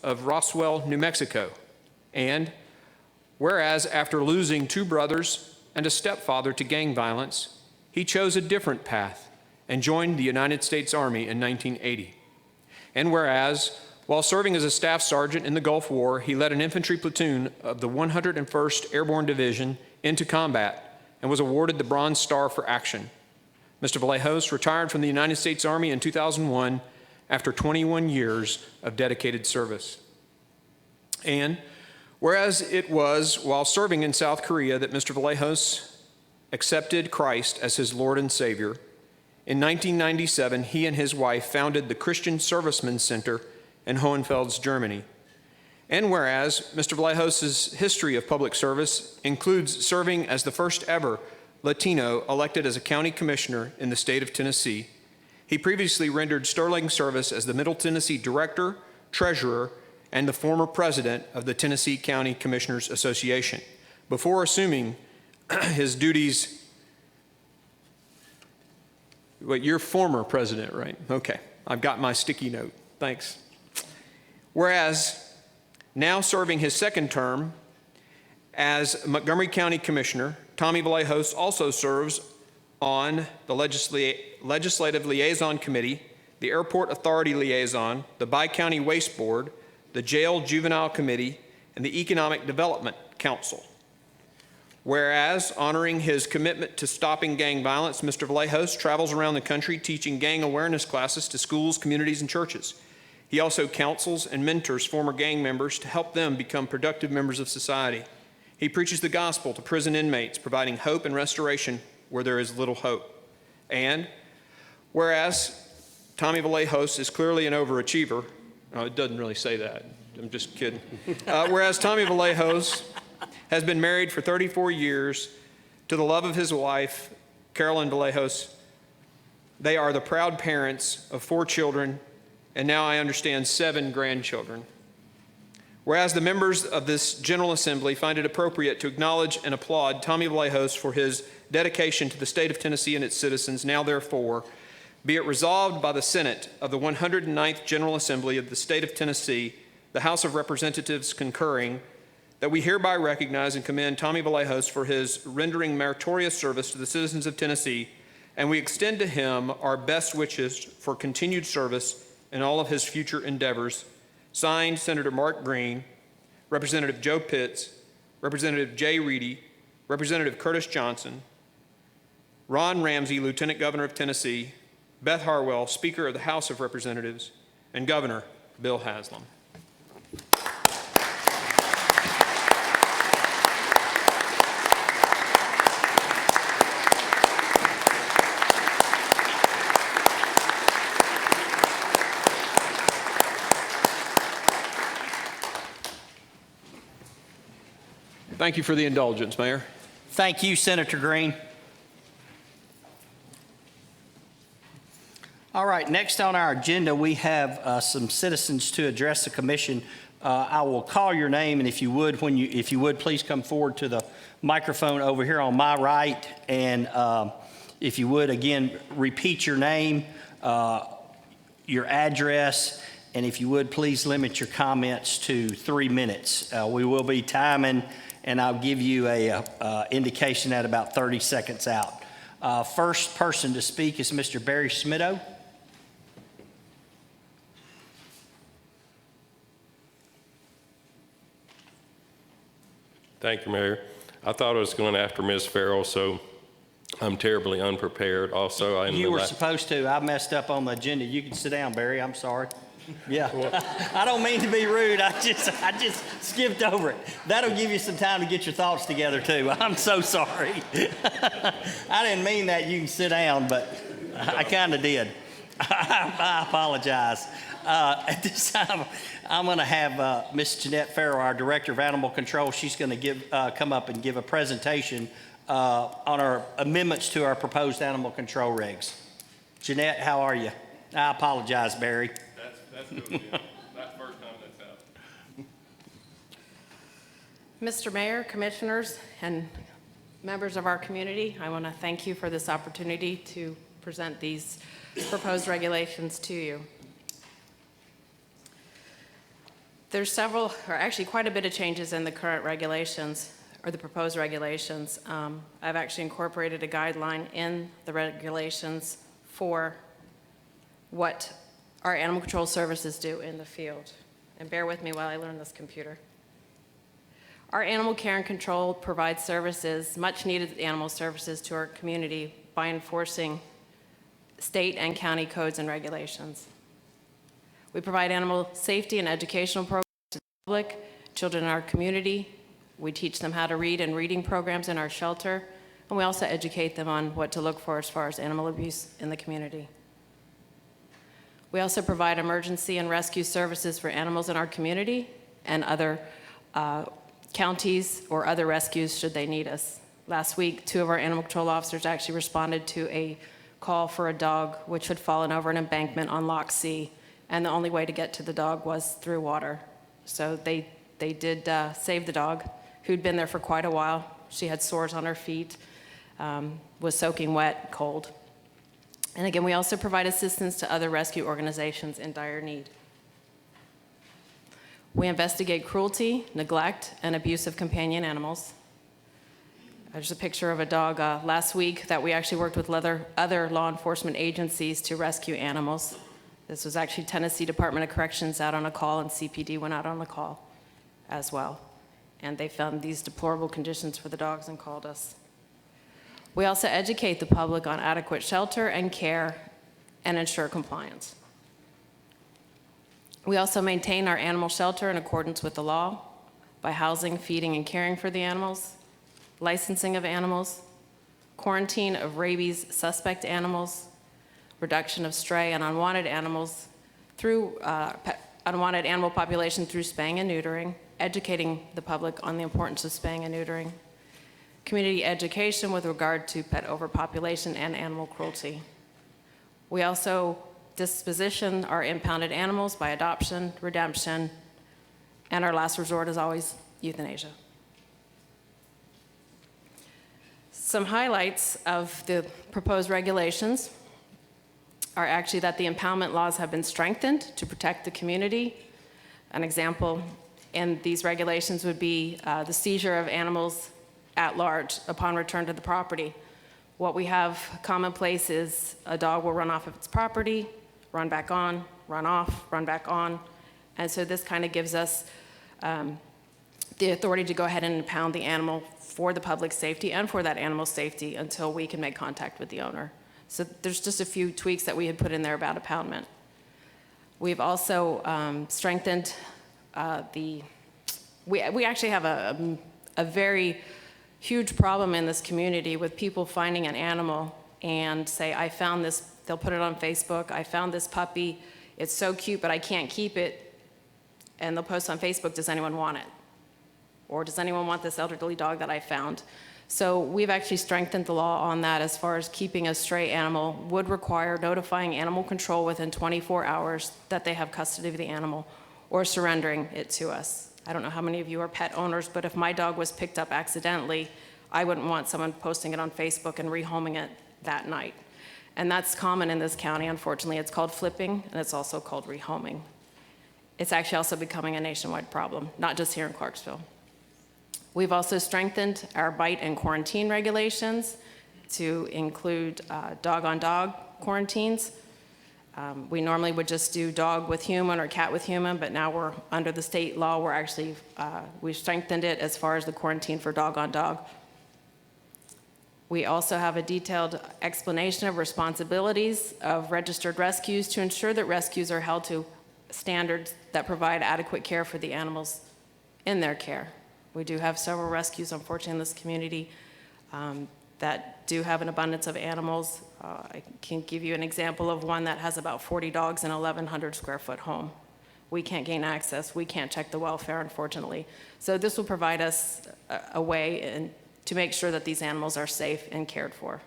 of Roswell, New Mexico. And whereas after losing 2 brothers and a stepfather to gang violence, he chose a different path and joined the United States Army in 1980. And whereas, while serving as a staff sergeant in the Gulf War, he led an infantry platoon of the 101st Airborne Division into combat and was awarded the Bronze Star for action. Mr. Vallejos retired from the United States Army in 2001 after 21 years of dedicated service. And whereas it was while serving in South Korea that Mr. Vallejos accepted Christ as his Lord and Savior, in 1997, he and his wife founded the Christian Servicemen Center in Hohenfels, Germany. And whereas Mr. Vallejos' history of public service includes serving as the first ever Latino elected as a county commissioner in the state of Tennessee, he previously rendered sterling service as the Middle Tennessee Director, Treasurer, and the former president of the Tennessee County Commissioners Association before assuming his duties. Well, you're former president, right? Okay, I've got my sticky note. Thanks. Whereas now serving his second term as Montgomery County Commissioner, Tommy Vallejos also serves on the Legislative Liaison Committee, the Airport Authority Liaison, the Bi-County Waste Board, the Jail Juvenile Committee, and the Economic Development Council. Whereas, honoring his commitment to stopping gang violence, Mr. Vallejos travels around the country teaching gang awareness classes to schools, communities, and churches. He also counsels and mentors former gang members to help them become productive members of society. He preaches the gospel to prison inmates, providing hope and restoration where there is little hope. And whereas Tommy Vallejos is clearly an overachiever, it doesn't really say that, I'm just kidding. Whereas Tommy Vallejos has been married for 34 years to the love of his wife, Carolyn Vallejos. They are the proud parents of 4 children, and now I understand 7 grandchildren. Whereas the members of this General Assembly find it appropriate to acknowledge and applaud Tommy Vallejos for his dedication to the state of Tennessee and its citizens, now therefore, be it resolved by the Senate of the 109th General Assembly of the state of Tennessee, the House of Representatives concurring, that we hereby recognize and commend Tommy Vallejos for his rendering meritorious service to the citizens of Tennessee, and we extend to him our best wishes for continued service in all of his future endeavors. Signed, Senator Mark Green, Representative Joe Pitts, Representative Jay Reedy, Representative Curtis Johnson, Ron Ramsey, Lieutenant Governor of Tennessee, Beth Harwell, Speaker of the House of Representatives, and Governor Bill Haslam. Thank you for the indulgence, Mayor. Thank you, Senator Green. All right, next on our agenda, we have some citizens to address the commission. I will call your name, and if you would, please come forward to the microphone over here on my right. And if you would, again, repeat your name, your address, and if you would, please limit your comments to 3 minutes. We will be timing, and I'll give you a indication at about 30 seconds out. First person to speak is Mr. Barry Smitto. Thank you, Mayor. I thought I was going after Ms. Farrell, so I'm terribly unprepared. Also, You were supposed to. I messed up on the agenda. You can sit down, Barry. I'm sorry. Yeah. I don't mean to be rude. I just skipped over it. That'll give you some time to get your thoughts together, too. I'm so sorry. I didn't mean that. You can sit down, but I kind of did. I apologize. At this time, I'm going to have Ms. Jeanette Farrell, our Director of Animal Control. She's going to come up and give a presentation on our amendments to our proposed animal control regs. Jeanette, how are you? I apologize, Barry. That's good. Yeah. That's the first time that's out. Mr. Mayor, Commissioners, and members of our community, I want to thank you for this opportunity to present these proposed regulations to you. There's several, or actually quite a bit of changes in the current regulations, or the proposed regulations. I've actually incorporated a guideline in the regulations for what our animal control services do in the field. And bear with me while I learn this computer. Our animal care and control provides services, much needed animal services to our community by enforcing state and county codes and regulations. We provide animal safety and educational programs to the public, children in our community. We teach them how to read and reading programs in our shelter, and we also educate them on what to look for as far as animal abuse in the community. We also provide emergency and rescue services for animals in our community and other counties or other rescues should they need us. Last week, 2 of our animal control officers actually responded to a call for a dog which had fallen over an embankment on Loch C, and the only way to get to the dog was through water. So they did save the dog, who'd been there for quite a while. She had sores on her feet, was soaking wet, cold. And again, we also provide assistance to other rescue organizations in dire need. We investigate cruelty, neglect, and abuse of companion animals. There's a picture of a dog last week that we actually worked with other law enforcement agencies to rescue animals. This was actually Tennessee Department of Corrections out on a call, and CPD went out on the call as well. And they found these deplorable conditions for the dogs and called us. We also educate the public on adequate shelter and care and ensure compliance. We also maintain our animal shelter in accordance with the law by housing, feeding, and caring for the animals, licensing of animals, quarantine of rabies suspect animals, reduction of stray and unwanted animals through unwanted animal population through spaying and neutering, educating the public on the importance of spaying and neutering, community education with regard to pet overpopulation and animal cruelty. We also disposition our impounded animals by adoption, redemption, and our last resort is always euthanasia. Some highlights of the proposed regulations are actually that the impoundment laws have been strengthened to protect the community. An example in these regulations would be the seizure of animals at large upon return to the property. What we have commonplace is a dog will run off of its property, run back on, run off, run back on. And so this kind of gives us the authority to go ahead and impound the animal for the public safety and for that animal's safety until we can make contact with the owner. So there's just a few tweaks that we had put in there about impoundment. We've also strengthened we actually have a very huge problem in this community with people finding an animal and say, I found this, they'll put it on Facebook, I found this puppy, it's so cute, but I can't keep it. And they'll post on Facebook, does anyone want it? Or does anyone want this elderly dog that I found? So we've actually strengthened the law on that as far as keeping a stray animal would require notifying animal control within 24 hours that they have custody of the animal or surrendering it to us. I don't know how many of you are pet owners, but if my dog was picked up accidentally, I wouldn't want someone posting it on Facebook and rehoming it that night. And that's common in this county, unfortunately. It's called flipping, and it's also called rehoming. It's actually also becoming a nationwide problem, not just here in Clarksville. We've also strengthened our bite and quarantine regulations to include dog-on-dog quarantines. We normally would just do dog with human or cat with human, but now we're under the state law. We're actually, we've strengthened it as far as the quarantine for dog-on-dog. We also have a detailed explanation of responsibilities of registered rescues to ensure that rescues are held to standards that provide adequate care for the animals in their care. We do have several rescues, unfortunately, in this community that do have an abundance of animals. I can give you an example of one that has about 40 dogs in a 1,100 square foot home. We can't gain access. We can't check the welfare, unfortunately. So this will provide us a way to make sure that these animals are safe and cared for.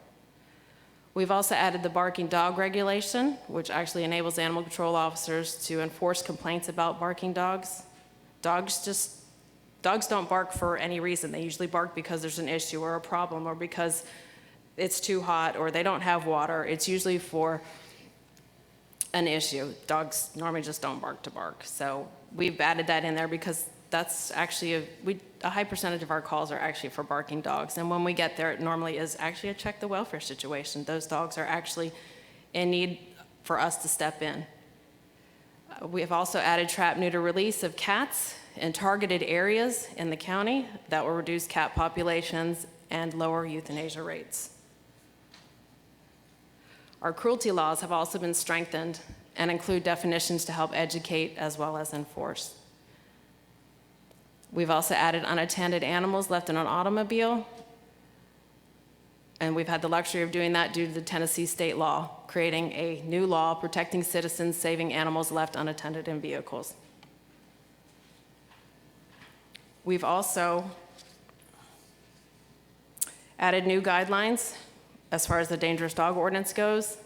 We've also added the barking dog regulation, which actually enables animal control officers to enforce complaints about barking dogs. Dogs don't bark for any reason. They usually bark because there's an issue or a problem or because it's too hot or they don't have water. It's usually for an issue. Dogs normally just don't bark to bark. So we've added that in there because that's actually a high percentage of our calls are actually for barking dogs. And when we get there, it normally is actually a check the welfare situation. Those dogs are actually in need for us to step in. We have also added trap, neuter, release of cats in targeted areas in the county that will reduce cat populations and lower euthanasia rates. Our cruelty laws have also been strengthened and include definitions to help educate as well as enforce. We've also added unattended animals left in an automobile, and we've had the luxury of doing that due to the Tennessee state law, creating a new law protecting citizens saving animals left unattended in vehicles. We've also added new guidelines as far as the dangerous dog ordinance goes.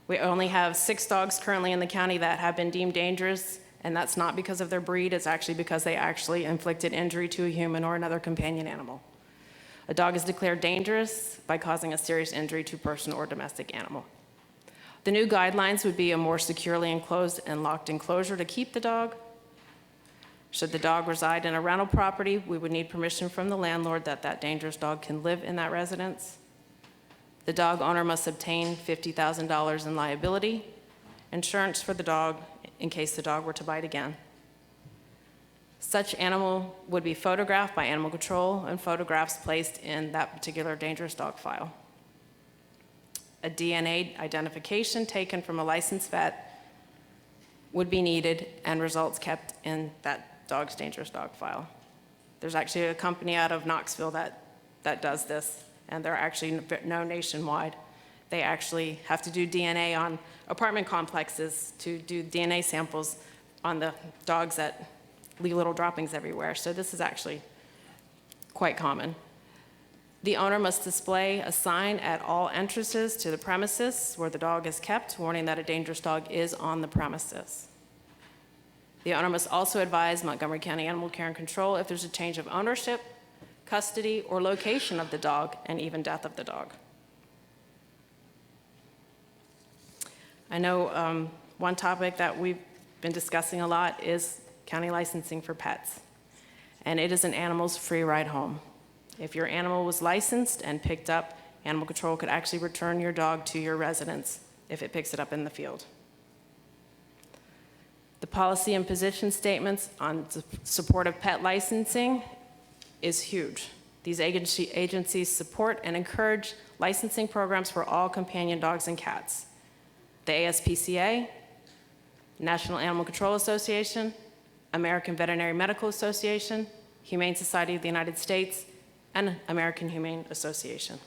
We only have 6 dogs currently in the county that have been deemed dangerous, and that's not because of their breed, it's actually because they actually inflicted injury to a human or another companion animal. A dog is declared dangerous by causing a serious injury to a person or domestic animal. The new guidelines would be a more securely enclosed and locked enclosure to keep the dog. Should the dog reside in a rental property, we would need permission from the landlord that that dangerous dog can live in that residence. The dog owner must obtain $50,000 in liability insurance for the dog in case the dog were to bite again. Such animal would be photographed by animal control and photographs placed in that particular dangerous dog file. A DNA identification taken from a licensed vet would be needed and results kept in that dog's dangerous dog file. There's actually a company out of Knoxville that does this, and they're actually known nationwide. They actually have to do DNA on apartment complexes to do DNA samples on the dogs that leave little droppings everywhere. So this is actually quite common. The owner must display a sign at all entrances to the premises where the dog is kept, warning that a dangerous dog is on the premises. The owner must also advise Montgomery County Animal Care and Control if there's a change of ownership, custody, or location of the dog, and even death of the dog. I know one topic that we've been discussing a lot is county licensing for pets, and it is an animal's free ride home. If your animal was licensed and picked up, animal control could actually return your dog to your residence if it picks it up in the field. The policy and position statements on support of pet licensing is huge. These agencies support and encourage licensing programs for all companion dogs and cats. The ASPCA, National Animal Control Association, American Veterinary Medical Association, Humane Society of the United States, and American Humane Association.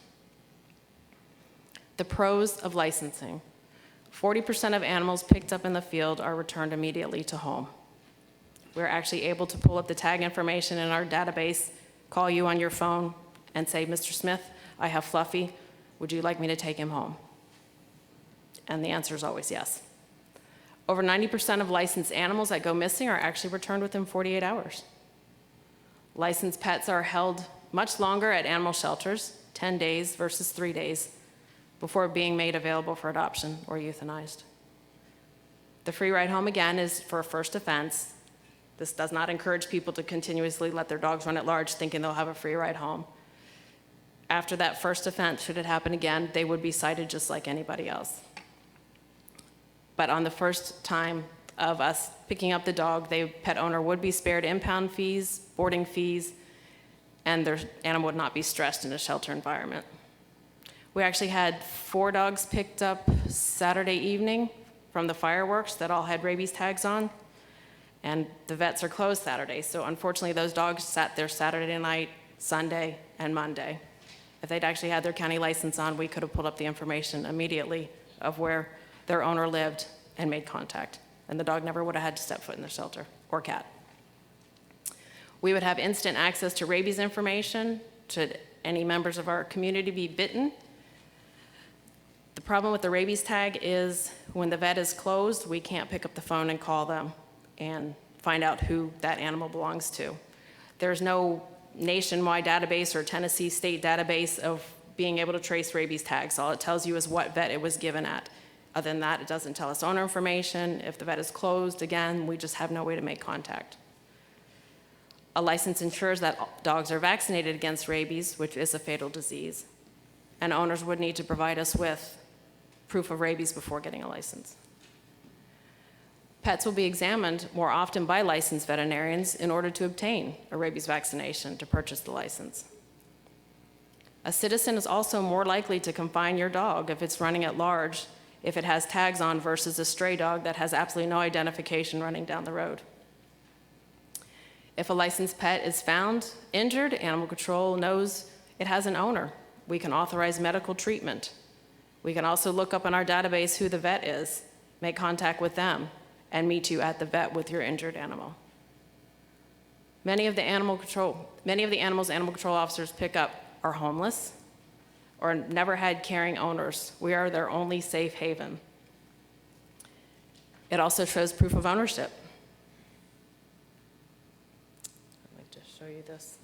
The pros of licensing. 40% of animals picked up in the field are returned immediately to home. We're actually able to pull up the tag information in our database, call you on your phone, and say, Mr. Smith, I have Fluffy. Would you like me to take him home? And the answer is always yes. Over 90% of licensed animals that go missing are actually returned within 48 hours. Licensed pets are held much longer at animal shelters, 10 days versus 3 days, before being made available for adoption or euthanized. The free ride home, again, is for a first offense. This does not encourage people to continuously let their dogs run at large thinking they'll have a free ride home. After that first offense, should it happen again, they would be cited just like anybody else. But on the first time of us picking up the dog, the pet owner would be spared impound fees, boarding fees, and their animal would not be stressed in a shelter environment. We actually had 4 dogs picked up Saturday evening from the fireworks that all had rabies tags on, and the vets are closed Saturday, so unfortunately those dogs sat there Saturday night, Sunday, and Monday. If they'd actually had their county license on, we could have pulled up the information immediately of where their owner lived and made contact, and the dog never would have had to step foot in the shelter, or cat. We would have instant access to rabies information should any members of our community be bitten. The problem with the rabies tag is when the vet is closed, we can't pick up the phone and call them and find out who that animal belongs to. There's no nationwide database or Tennessee state database of being able to trace rabies tags. All it tells you is what vet it was given at. Other than that, it doesn't tell us owner information. If the vet is closed, again, we just have no way to make contact. A license ensures that dogs are vaccinated against rabies, which is a fatal disease, and owners would need to provide us with proof of rabies before getting a license. Pets will be examined more often by licensed veterinarians in order to obtain a rabies vaccination to purchase the license. A citizen is also more likely to confine your dog if it's running at large, if it has tags on, versus a stray dog that has absolutely no identification running down the road. If a licensed pet is found injured, animal control knows it has an owner. We can authorize medical treatment. We can also look up in our database who the vet is, make contact with them, and meet you at the vet with your injured animal. Many of the animals animal control officers pick up are homeless or never had caring owners. We are their only safe haven. It also shows proof of ownership. I'd like to show you this.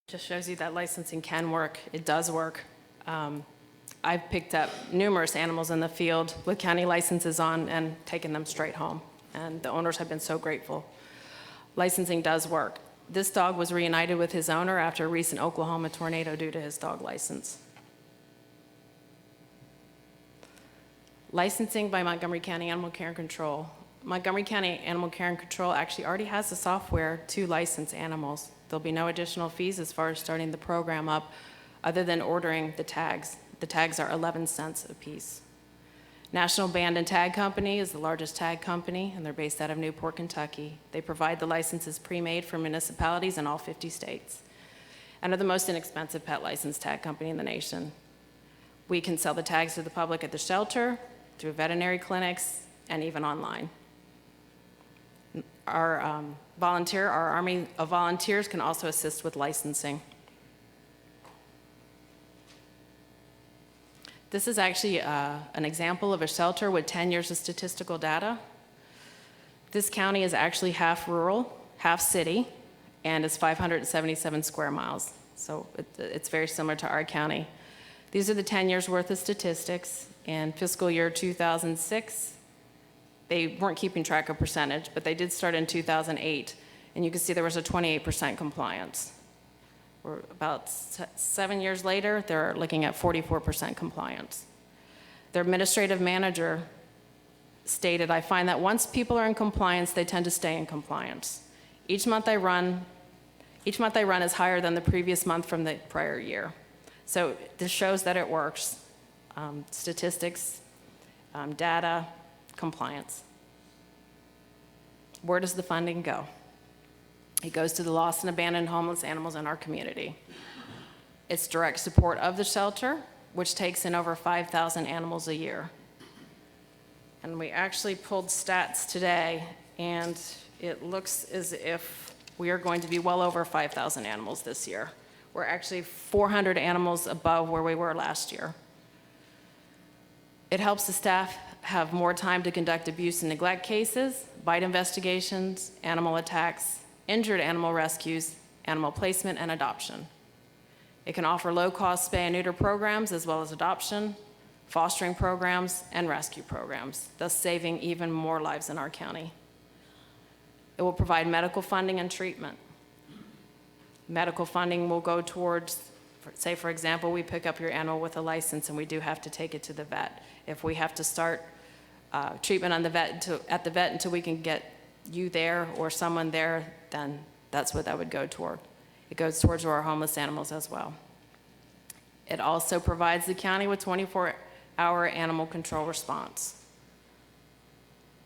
Just shows you that licensing can work. It does work. I've picked up numerous animals in the field with county licenses on and taken them straight home, and the owners have been so grateful. Licensing does work. This dog was reunited with his owner after a recent Oklahoma tornado due to his dog license. Licensing by Montgomery County Animal Care and Control. Montgomery County Animal Care and Control actually already has the software to license animals. There'll be no additional fees as far as starting the program up other than ordering the tags. The tags are 11 cents a piece. National Band and Tag Company is the largest tag company, and they're based out of Newport, Kentucky. They provide the licenses pre-made for municipalities in all 50 states and are the most inexpensive pet license tag company in the nation. We can sell the tags to the public at the shelter, through veterinary clinics, and even online. Our army of volunteers can also assist with licensing. This is actually an example of a shelter with 10 years of statistical data. This county is actually half rural, half city, and is 577 square miles. So it's very similar to our county. These are the 10 years worth of statistics. In fiscal year 2006, they weren't keeping track of percentage, but they did start in 2008, and you can see there was a 28% compliance. We're about 7 years later, they're looking at 44% compliance. Their administrative manager stated, "I find that once people are in compliance, they tend to stay in compliance. Each month I run is higher than the previous month from the prior year." So this shows that it works. Statistics, data, compliance. Where does the funding go? It goes to the lost and abandoned homeless animals in our community. It's direct support of the shelter, which takes in over 5,000 animals a year. And we actually pulled stats today, and it looks as if we are going to be well over 5,000 animals this year. We're actually 400 animals above where we were last year. It helps the staff have more time to conduct abuse and neglect cases, bite investigations, animal attacks, injured animal rescues, animal placement, and adoption. It can offer low-cost spay and neuter programs as well as adoption, fostering programs, and rescue programs, thus saving even more lives in our county. It will provide medical funding and treatment. Medical funding will go towards, say for example, we pick up your animal with a license and we do have to take it to the vet. If we have to start treatment on at the vet until we can get you there or someone there, then that's what that would go toward. It goes towards our homeless animals as well. It also provides the county with 24-hour animal control response.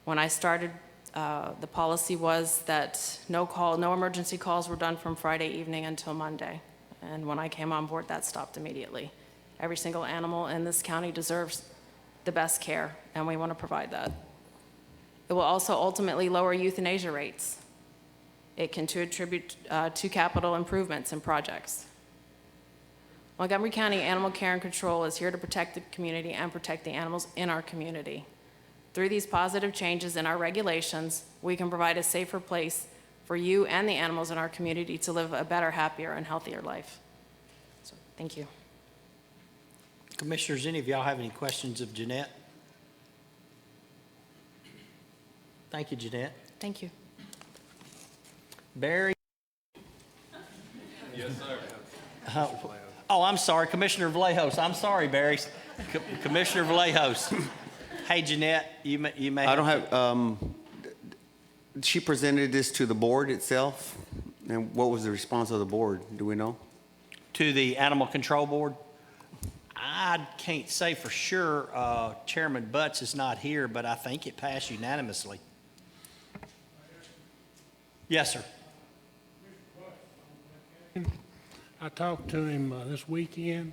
When I started, the policy was that no emergency calls were done from Friday evening until Monday. And when I came on board, that stopped immediately. Every single animal in this county deserves the best care, and we want to provide that. It will also ultimately lower euthanasia rates. It can attribute to capital improvements and projects. Montgomery County Animal Care and Control is here to protect the community and protect the animals in our community. Through these positive changes in our regulations, we can provide a safer place for you and the animals in our community to live a better, happier, and healthier life. So, thank you. Commissioners, any of y'all have any questions of Jeanette? Thank you, Jeanette. Thank you. Barry? Yes, sir. Oh, I'm sorry, Commissioner Vallejos. I'm sorry, Barry. Commissioner Vallejos. Hey, Jeanette, you may I don't have, she presented this to the board itself, and what was the response of the board? Do we know? to the Animal Control Board. I can't say for sure. Chairman Butts is not here, but I think it passed unanimously. Yes, sir. I talked to him this weekend.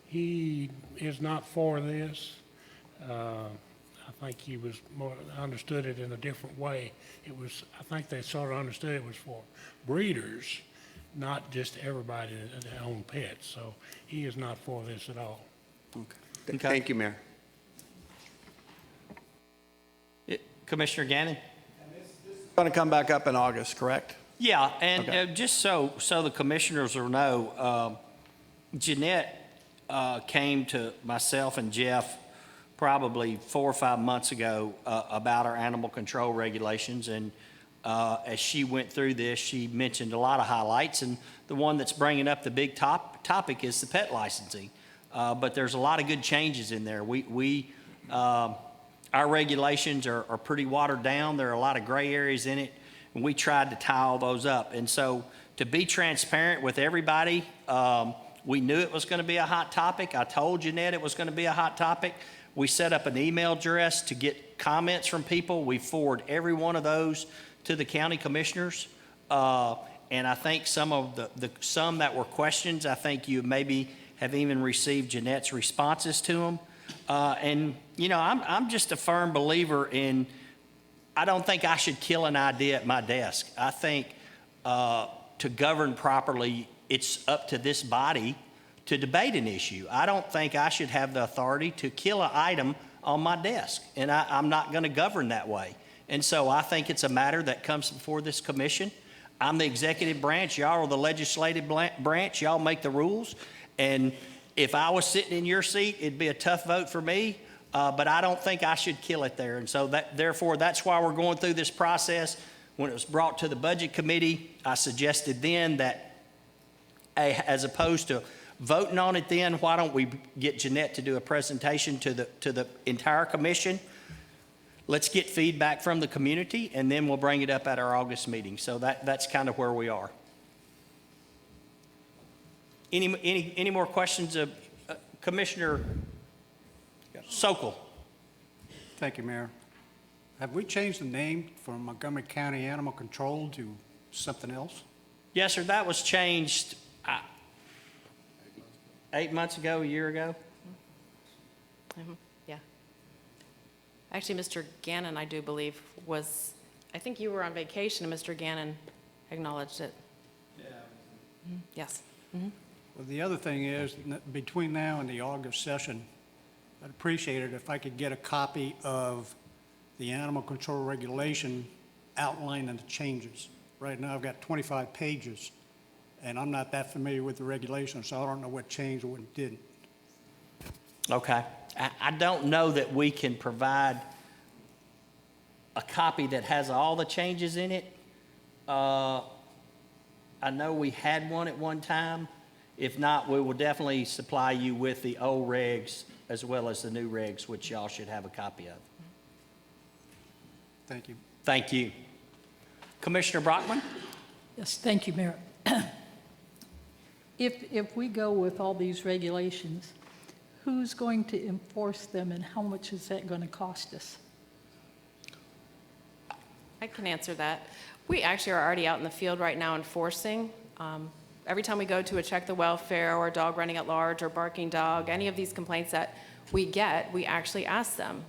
He is not for this. I think he was more, understood it in a different way. It was, I think they sort of understood it was for breeders, not just everybody that own pets. So he is not for this at all. Okay. Thank you, Mayor. Commissioner Gannon? Going to come back up in August, correct? Yeah, and Okay. just so the commissioners will know, Jeanette came to myself and Jeff probably 4 or 5 months ago about our animal control regulations, and as she went through this, she mentioned a lot of highlights, and the one that's bringing up the big topic is the pet licensing. But there's a lot of good changes in there. Our regulations are pretty watered down. There are a lot of gray areas in it, and we tried to tie all those up. And so to be transparent with everybody, we knew it was going to be a hot topic. I told Jeanette it was going to be a hot topic. We set up an email address to get comments from people. We forward every one of those to the county commissioners. And I think some of some that were questions, I think you maybe have even received Jeanette's responses to them. And, you know, I'm just a firm believer in, I don't think I should kill an idea at my desk. I think to govern properly, it's up to this body to debate an issue. I don't think I should have the authority to kill an item on my desk, and I'm not going to govern that way. And so I think it's a matter that comes before this commission. I'm the executive branch. Y'all are the legislative branch. Y'all make the rules. And if I was sitting in your seat, it'd be a tough vote for me, but I don't think I should kill it there. And so therefore, that's why we're going through this process. When it was brought to the Budget Committee, I suggested then that as opposed to voting on it then, why don't we get Jeanette to do a presentation to the entire commission? Let's get feedback from the community, and then we'll bring it up at our August meeting. So that's kind of where we are. Any more questions of Commissioner Sokol? Thank you, Mayor. Have we changed the name from Montgomery County Animal Control to something else? Yes, sir. That was changed 8 months ago, a year ago. Yeah. Actually, Mr. Gannon, I do believe, I think you were on vacation, and Mr. Gannon acknowledged it. Yeah. Yes. Well, the other thing is, between now and the August session, I'd appreciate it if I could get a copy of the animal control regulation outlining the changes. Right now, I've got 25 pages, and I'm not that familiar with the regulation, so I don't know what changed or what didn't. Okay. I don't know that we can provide a copy that has all the changes in it. I know we had one at one time. If not, we will definitely supply you with the old regs as well as the new regs, which y'all should have a copy of. Thank you. Thank you. Commissioner Brockman? Yes, thank you, Mayor. If we go with all these regulations, who's going to enforce them and how much is that going to cost us? I can answer that. We actually are already out in the field right now enforcing. Every time we go to a check the welfare or a dog running at large or barking dog, any of these complaints that we get, we actually ask them,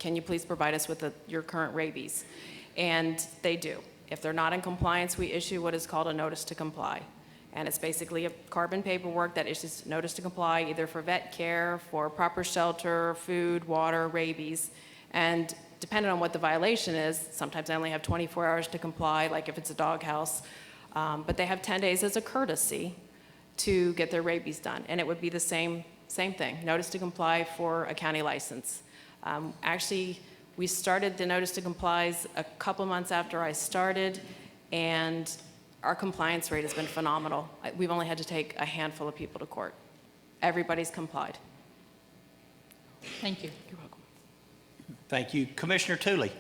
can you please provide us with your current rabies? And they do. If they're not in compliance, we issue what is called a notice to comply. And it's basically a carbon paperwork that issues notice to comply either for vet care, for proper shelter, food, water, rabies. And depending on what the violation is, sometimes they only have 24 hours to comply, like if it's a doghouse. But they have 10 days as a courtesy to get their rabies done. And it would be the same thing, notice to comply for a county license. Actually, we started the notice to complies a couple months after I started, and our compliance rate has been phenomenal. We've only had to take a handful of people to court. Everybody's complied. Thank you. You're welcome. Thank you. Commissioner Tooley?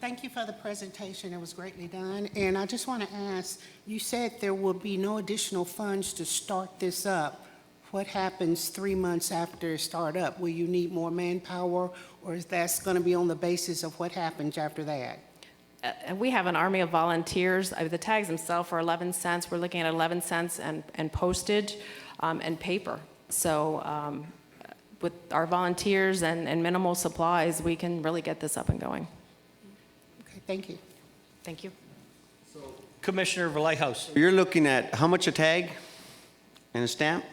Thank you for the presentation. It was greatly done. And I just want to ask, you said there will be no additional funds to start this up. What happens 3 months after startup? Will you need more manpower, or is that going to be on the basis of what happens after that? We have an army of volunteers. The tags themselves are 11 cents. We're looking at 11 cents and postage and paper. So with our volunteers and minimal supplies, we can really get this up and going. Okay, thank you. Thank you. Commissioner Vallejos? You're looking at how much a tag and a stamp?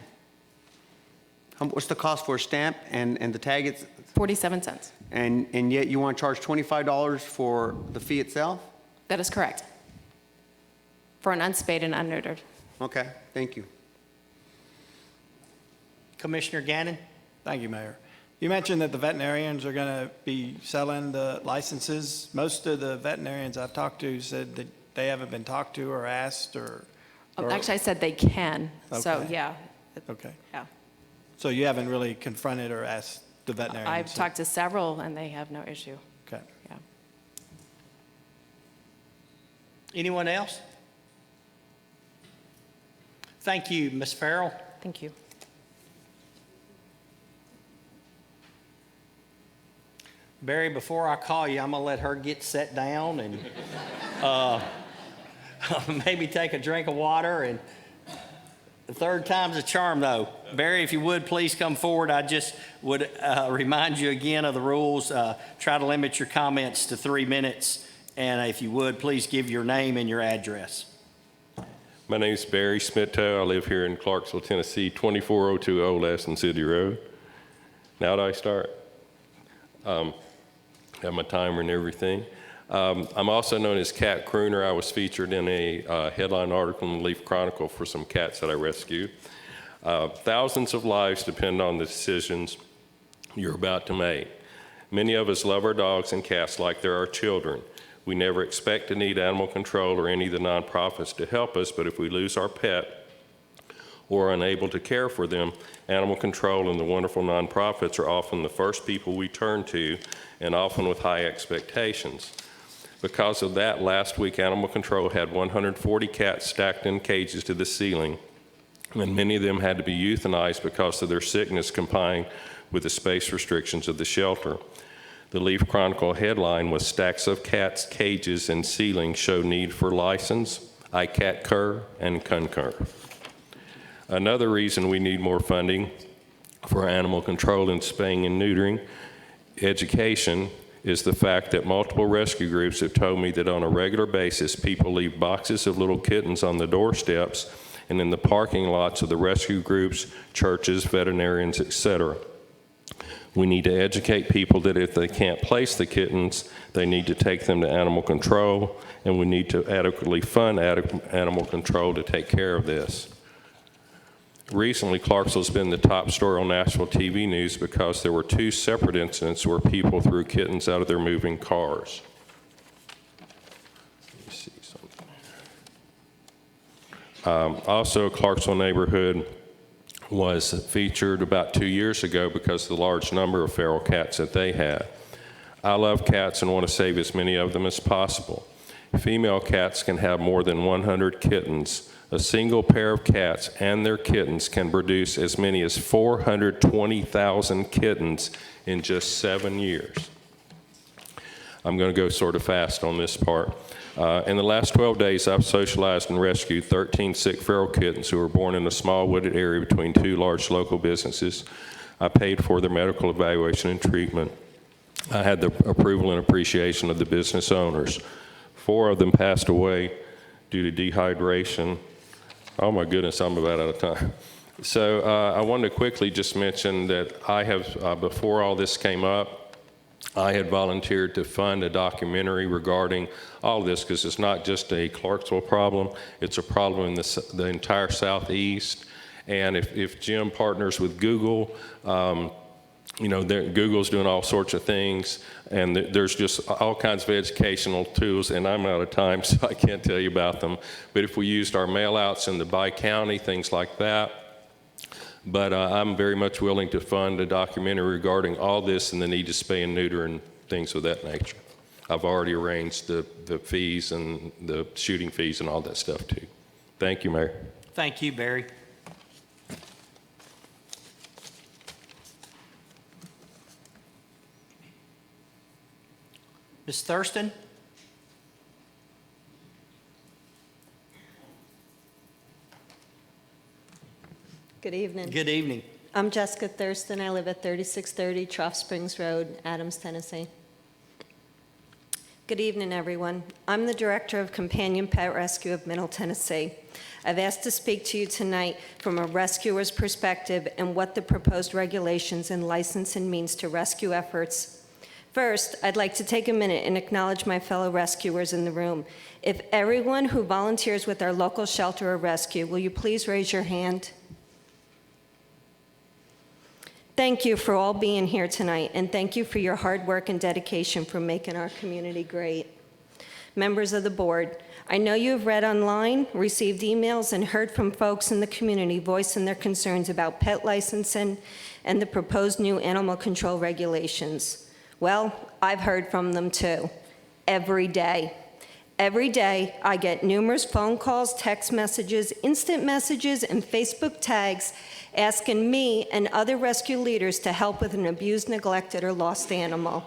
What's the cost for a stamp and the tag? It's 47 cents. and yet you want to charge $25 for the fee itself? That is correct. For an unspayed and unneutered. Okay, thank you. Commissioner Gannon? Thank you, Mayor. You mentioned that the veterinarians are going to be selling the licenses. Most of the veterinarians I've talked to said that they haven't been talked to or asked or Actually, I said they can. So, Okay. yeah. Okay. Yeah. So you haven't really confronted or asked the veterinarians? I've talked to several, and they have no issue. Okay. Yeah. Anyone else? Thank you, Ms. Farrell. Thank you. Barry, before I call you, I'm going to let her get set down and maybe take a drink of water. And the third time's a charm, though. Barry, if you would, please come forward. I just would remind you again of the rules. Try to limit your comments to 3 minutes. And if you would, please give your name and your address. My name's Barry Smitto. I live here in Clarksville, Tennessee, 24020 Old Aston City Road. Now do I start? Have my timer and everything. I'm also known as Cat Crooner. I was featured in a headline article in the Leaf Chronicle for some cats that I rescued. Thousands of lives depend on the decisions you're about to make. Many of us love our dogs and cats like they're our children. We never expect to need animal control or any of the nonprofits to help us, but if we lose our pet or are unable to care for them, animal control and the wonderful nonprofits are often the first people we turn to, and often with high expectations. Because of that, last week Animal Control had 140 cats stacked in cages to the ceiling, and many of them had to be euthanized because of their sickness combined with the space restrictions of the shelter. The Leaf Chronicle headline was "Stacks of Cats, Cages, and Ceiling Show Need for License, I concur and concur." Another reason we need more funding for animal control and spaying and neutering. Education is the fact that multiple rescue groups have told me that on a regular basis, people leave boxes of little kittens on the doorsteps and in the parking lots of the rescue groups, churches, veterinarians, etc. We need to educate people that if they can't place the kittens, they need to take them to animal control, and we need to adequately fund animal control to take care of this. Recently, Clarksville's been the top story on national TV news because there were 2 separate incidents where people threw kittens out of their moving cars. Let me see something. Also, a Clarksville neighborhood was featured about 2 years ago because of the large number of feral cats that they had. I love cats and want to save as many of them as possible. Female cats can have more than 100 kittens. A single pair of cats and their kittens can produce as many as 420,000 kittens in just 7 years. I'm going to go sort of fast on this part. In the last 12 days, I've socialized and rescued 13 sick feral kittens who were born in a small wooded area between 2 large local businesses. I paid for their medical evaluation and treatment. I had the approval and appreciation of the business owners. 4 of them passed away due to dehydration. Oh my goodness, I'm about out of time. So I wanted to quickly just mention that I have, before all this came up, I had volunteered to fund a documentary regarding all of this because it's not just a Clarksville problem, it's a problem in the entire Southeast. And if Jim partners with Google, you know, Google's doing all sorts of things, and there's just all kinds of educational tools, and I'm out of time, so I can't tell you about them. But if we used our mail-outs in the bi-county, things like that. But I'm very much willing to fund a documentary regarding all this and the need to spay and neuter and things of that nature. I've already arranged the fees and the shooting fees and all that stuff, too. Thank you, Mayor. Thank you, Barry. Ms. Thurston? Good evening. Good evening. I'm Jessica Thurston. I live at 3630 Trough Springs Road, Adams, Tennessee. Good evening, everyone. I'm the Director of Companion Pet Rescue of Middle Tennessee. I've asked to speak to you tonight from a rescuer's perspective and what the proposed regulations and licensing means to rescue efforts. First, I'd like to take a minute and acknowledge my fellow rescuers in the room. If everyone who volunteers with our local shelter or rescue, will you please raise your hand? Thank you for all being here tonight, and thank you for your hard work and dedication for making our community great. Members of the board, I know you have read online, received emails, and heard from folks in the community voicing their concerns about pet licensing and the proposed new animal control regulations. Well, I've heard from them too, every day. Every day, I get numerous phone calls, text messages, instant messages, and Facebook tags asking me and other rescue leaders to help with an abused, neglected, or lost animal.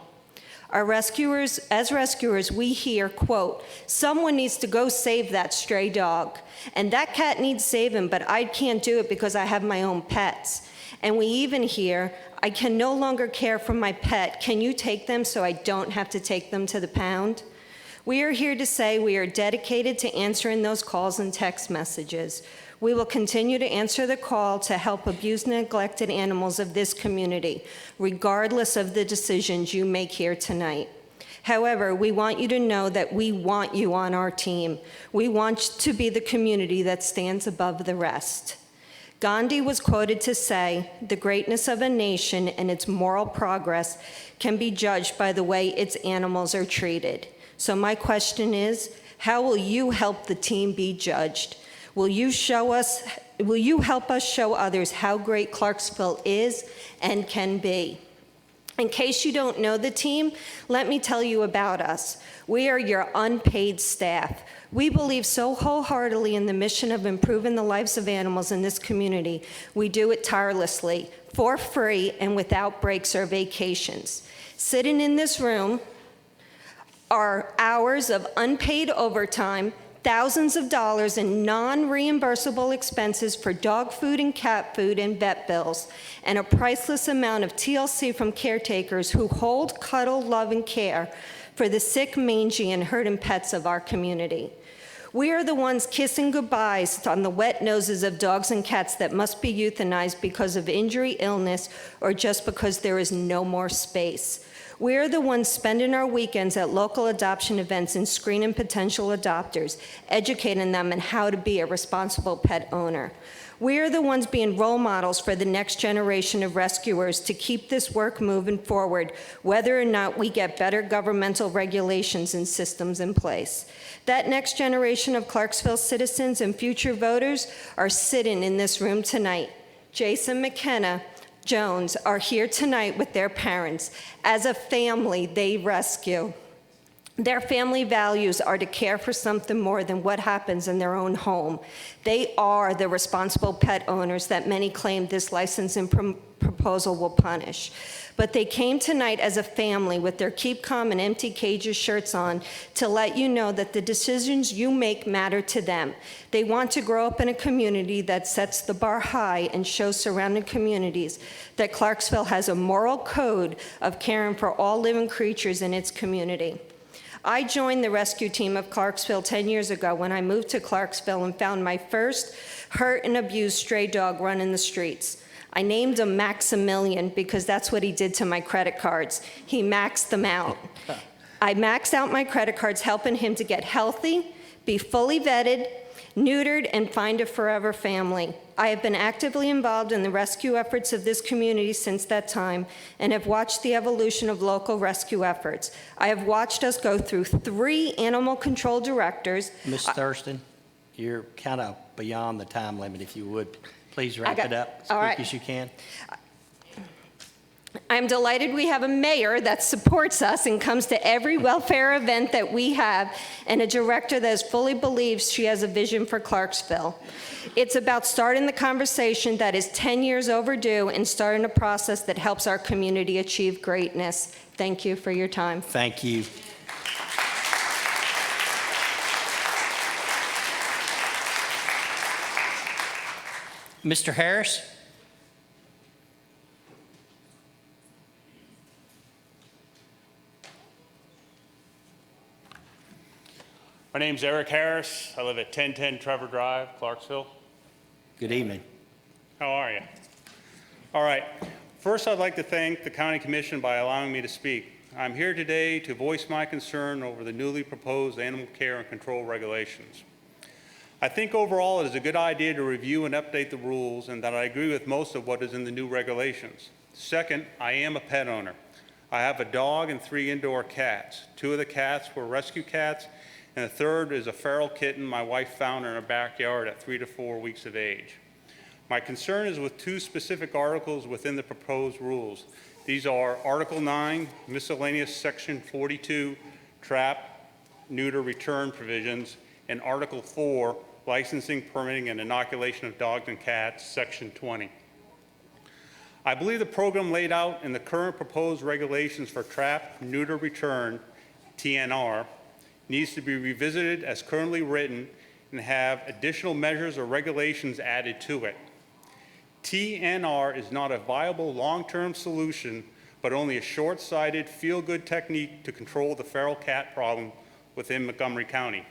As rescuers, we hear, quote, "Someone needs to go save that stray dog, and that cat needs saving, but I can't do it because I have my own pets." And we even hear, "I can no longer care for my pet. Can you take them so I don't have to take them to the pound?" We are here to say we are dedicated to answering those calls and text messages. We will continue to answer the call to help abused and neglected animals of this community, regardless of the decisions you make here tonight. However, we want you to know that we want you on our team. We want to be the community that stands above the rest. Gandhi was quoted to say, "The greatness of a nation and its moral progress can be judged by the way its animals are treated." So my question is, how will you help the team be judged? Will you help us show others how great Clarksville is and can be? In case you don't know the team, let me tell you about us. We are your unpaid staff. We believe so wholeheartedly in the mission of improving the lives of animals in this community. We do it tirelessly, for free, and without breaks or vacations. Sitting in this room are hours of unpaid overtime, thousands of dollars in non-reimbursable expenses for dog food and cat food and vet bills, and a priceless amount of TLC from caretakers who hold, cuddle, love, and care for the sick, mangy, and hurting pets of our community. We are the ones kissing goodbyes on the wet noses of dogs and cats that must be euthanized because of injury, illness, or just because there is no more space. We are the ones spending our weekends at local adoption events and screening potential adopters, educating them on how to be a responsible pet owner. We are the ones being role models for the next generation of rescuers to keep this work moving forward, whether or not we get better governmental regulations and systems in place. That next generation of Clarksville citizens and future voters are sitting in this room tonight. Jason McKenna Jones are here tonight with their parents. As a family, they rescue. Their family values are to care for something more than what happens in their own home. They are the responsible pet owners that many claim this licensing proposal will punish. But they came tonight as a family with their Keep Calm and Empty Cages shirts on to let you know that the decisions you make matter to them. They want to grow up in a community that sets the bar high and shows surrounding communities that Clarksville has a moral code of caring for all living creatures in its community. I joined the rescue team of Clarksville 10 years ago when I moved to Clarksville and found my first hurt and abused stray dog running the streets. I named him Maximilian because that's what he did to my credit cards. He maxed them out. I maxed out my credit cards, helping him to get healthy, be fully vetted, neutered, and find a forever family. I have been actively involved in the rescue efforts of this community since that time and have watched the evolution of local rescue efforts. I have watched us go through 3 animal control directors. Ms. Thurston, you're kind of beyond the time limit. If you would, please wrap it up as quick as you can. I'm delighted we have a mayor that supports us and comes to every welfare event that we have, and a director that fully believes she has a vision for Clarksville. It's about starting the conversation that is 10 years overdue and starting a process that helps our community achieve greatness. Thank you for your time. Thank you. Mr. Harris? My name's Eric Harris. I live at 1010 Trevor Drive, Clarksville. Good evening. How are you? All right. First, I'd like to thank the County Commission by allowing me to speak. I'm here today to voice my concern over the newly proposed animal care and control regulations. I think overall it is a good idea to review and update the rules, and that I agree with most of what is in the new regulations. Second, I am a pet owner. I have a dog and 3 indoor cats. 2 of the cats were rescue cats, and the third is a feral kitten my wife found in her backyard at 3 to 4 weeks of age. My concern is with 2 specific articles within the proposed rules. These are Article 9, Miscellaneous Section 42, Trap, Neuter, Return Provisions, and Article 4, Licensing, Permitting, and Inoculation of Dogs and Cats, Section 20. I believe the program laid out in the current proposed regulations for Trap, Neuter, Return, TNR, needs to be revisited as currently written and have additional measures or regulations added to it. TNR is not a viable long-term solution, but only a short-sighted, feel-good technique to control the feral cat problem within Montgomery County.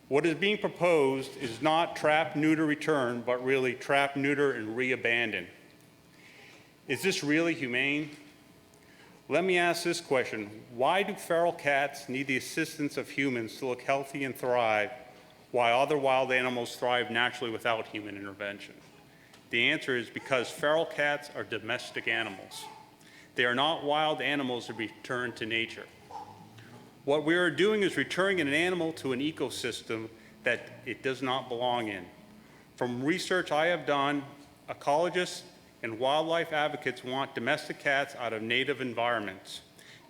What is being proposed is not trap, neuter, return, but really trap, neuter, and re-abandon. Is this really humane? Let me ask this question. Why do feral cats need the assistance of humans to look healthy and thrive, while other wild animals thrive naturally without human intervention? The answer is because feral cats are domestic animals. They are not wild animals to be returned to nature. What we are doing is returning an animal to an ecosystem that it does not belong in. From research I have done, ecologists and wildlife advocates want domestic cats out of native environments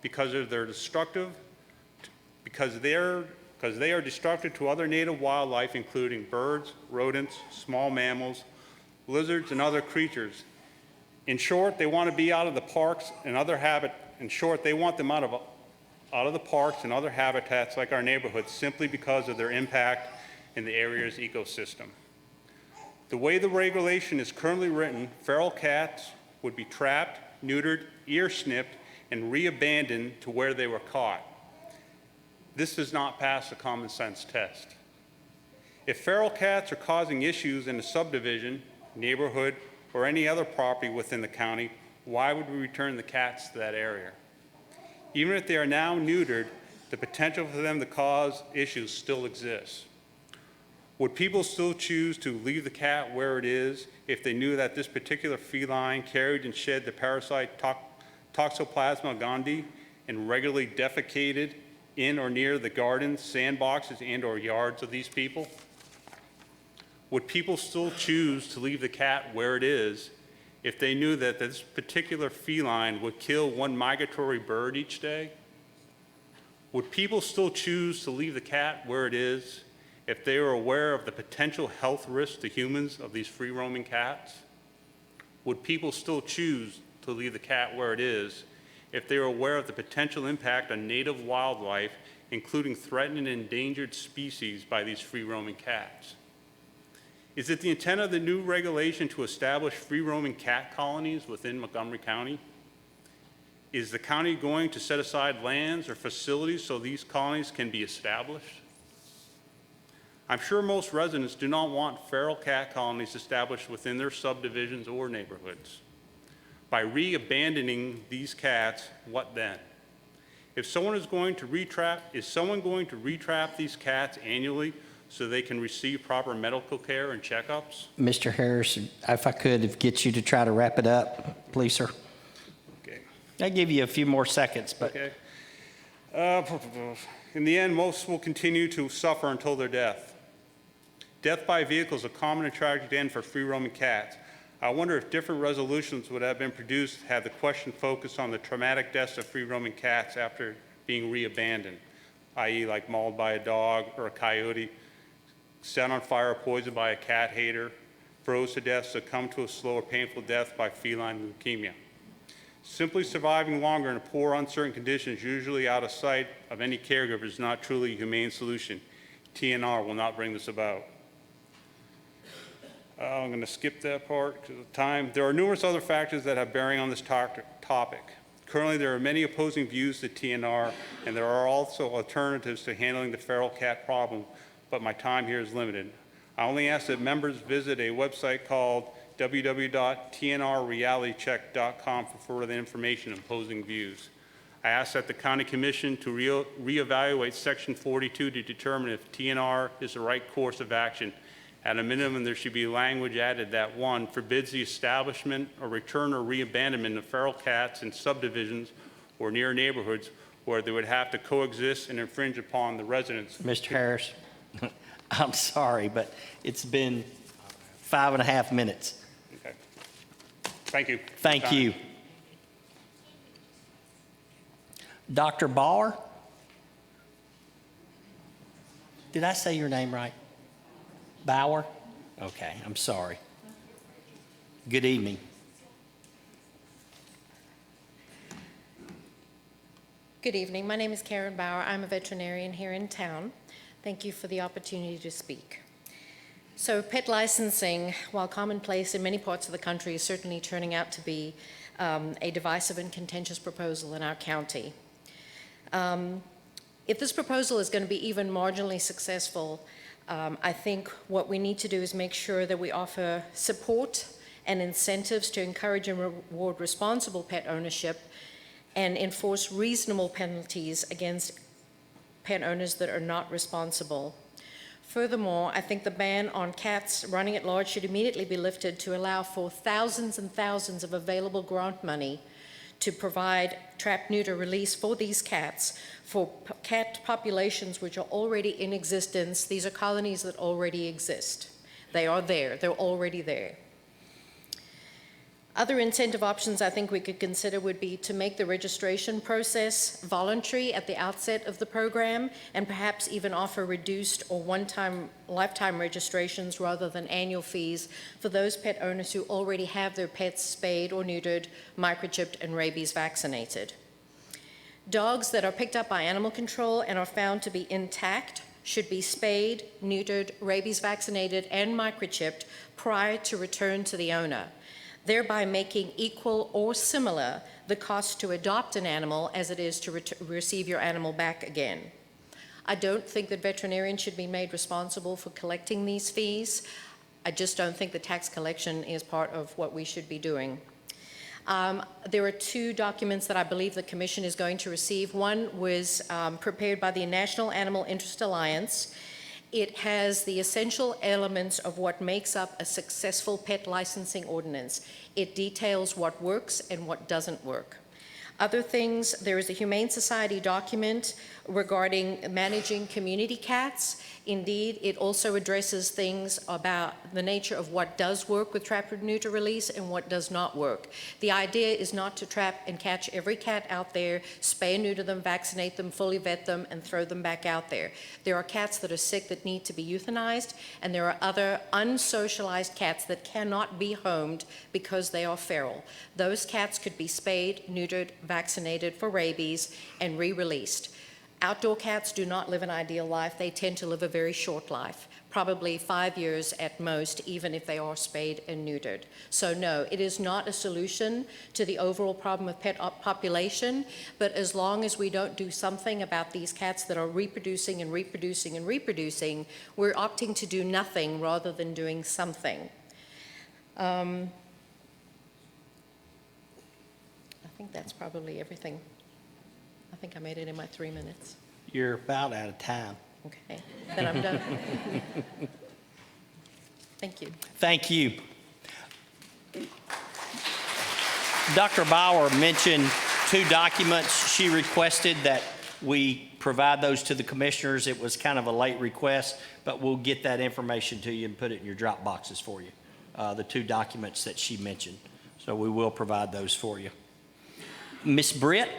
because they are destructive to other native wildlife, including birds, rodents, small mammals, lizards, and other creatures. In short, they want to be out of the parks and other they want them out of out of the parks and other habitats like our neighborhoods simply because of their impact in the area's ecosystem. The way the regulation is currently written, feral cats would be trapped, neutered, ear snipped, and re-abandoned to where they were caught. This does not pass the common sense test. If feral cats are causing issues in a subdivision, neighborhood, or any other property within the county, why would we return the cats to that area? Even if they are now neutered, the potential for them to cause issues still exists. Would people still choose to leave the cat where it is if they knew that this particular feline carried and shed the parasite Toxoplasma gondii and regularly defecated in or near the gardens, sandboxes, and/or yards of these people? Would people still choose to leave the cat where it is if they knew that this particular feline would kill one migratory bird each day? Would people still choose to leave the cat where it is if they were aware of the potential health risks to humans of these free-roaming cats? Would people still choose to leave the cat where it is if they were aware of the potential impact on native wildlife, including threatened and endangered species by these free-roaming cats? Is it the intent of the new regulation to establish free-roaming cat colonies within Montgomery County? Is the county going to set aside lands or facilities so these colonies can be established? I'm sure most residents do not want feral cat colonies established within their subdivisions or neighborhoods. By re-abandoning these cats, what then? If someone is going to retrap these cats annually so they can receive proper medical care and checkups? Mr. Harris, if I could get you to try to wrap it up, please, sir. Okay. I'll give you a few more seconds, but. Okay. In the end, most will continue to suffer until their death. Death by vehicle is a common and tragic end for free-roaming cats. I wonder if different resolutions would have been produced had the question focused on the traumatic deaths of free-roaming cats after being re-abandoned, i.e. like mauled by a dog or a coyote, set on fire or poisoned by a cat hater, froze to death, succumbed to a slow or painful death by feline leukemia. Simply surviving longer in poor, uncertain conditions, usually out of sight of any caregiver, is not truly a humane solution. TNR will not bring this about. I'm going to skip that part because of time. There are numerous other factors that have bearing on this topic. Currently, there are many opposing views to TNR, and there are also alternatives to handling the feral cat problem, but my time here is limited. I only ask that members visit a website called www.tnrrealitycheck.com for further information on opposing views. I ask that the County Commission to reevaluate Section 42 to determine if TNR is the right course of action. At a minimum, there should be language added that, 1, forbids the establishment or return or re-abandonment of feral cats in subdivisions or near neighborhoods where they would have to coexist and infringe upon the residents. Mr. Harris, I'm sorry, but it's been 5.5 minutes. Okay. Thank you. Thank you. Dr. Bauer? Did I say your name right? Bauer? Okay, I'm sorry. Good evening. Good evening. My name is Karen Bauer. I'm a veterinarian here in town. Thank you for the opportunity to speak. So pet licensing, while commonplace in many parts of the country, is certainly turning out to be a divisive and contentious proposal in our county. If this proposal is going to be even marginally successful, I think what we need to do is make sure that we offer support and incentives to encourage and reward responsible pet ownership and enforce reasonable penalties against pet owners that are not responsible. Furthermore, I think the ban on cats running at large should immediately be lifted to allow for thousands and thousands of available grant money to provide trap, neuter release for these cats, for cat populations which are already in existence. These are colonies that already exist. They are there. They're already there. Other incentive options I think we could consider would be to make the registration process voluntary at the outset of the program and perhaps even offer reduced or one-time lifetime registrations rather than annual fees for those pet owners who already have their pets spayed or neutered, microchipped, and rabies vaccinated. Dogs that are picked up by animal control and are found to be intact should be spayed, neutered, rabies vaccinated, and microchipped prior to return to the owner, thereby making equal or similar the cost to adopt an animal as it is to receive your animal back again. I don't think that veterinarians should be made responsible for collecting these fees. I just don't think the tax collection is part of what we should be doing. There are 2 documents that I believe the Commission is going to receive. One was prepared by the National Animal Interest Alliance. It has the essential elements of what makes up a successful pet licensing ordinance. It details what works and what doesn't work. Other things, there is a Humane Society document regarding managing community cats. Indeed, it also addresses things about the nature of what does work with trap and neuter release and what does not work. The idea is not to trap and catch every cat out there, spay and neuter them, vaccinate them, fully vet them, and throw them back out there. There are cats that are sick that need to be euthanized, and there are other unsocialized cats that cannot be homed because they are feral. Those cats could be spayed, neutered, vaccinated for rabies, and re-released. Outdoor cats do not live an ideal life. They tend to live a very short life, probably 5 years at most, even if they are spayed and neutered. So no, it is not a solution to the overall problem of pet population, but as long as we don't do something about these cats that are reproducing and reproducing and reproducing, we're opting to do nothing rather than doing something. I think that's probably everything. I think I made it in my 3 minutes. You're about out of time. Okay, then I'm done. Thank you. Thank you. Dr. Bauer mentioned 2 documents she requested that we provide those to the commissioners. It was kind of a late request, but we'll get that information to you and put it in your drop boxes for you, the 2 documents that she mentioned. So we will provide those for you. Ms. Britt?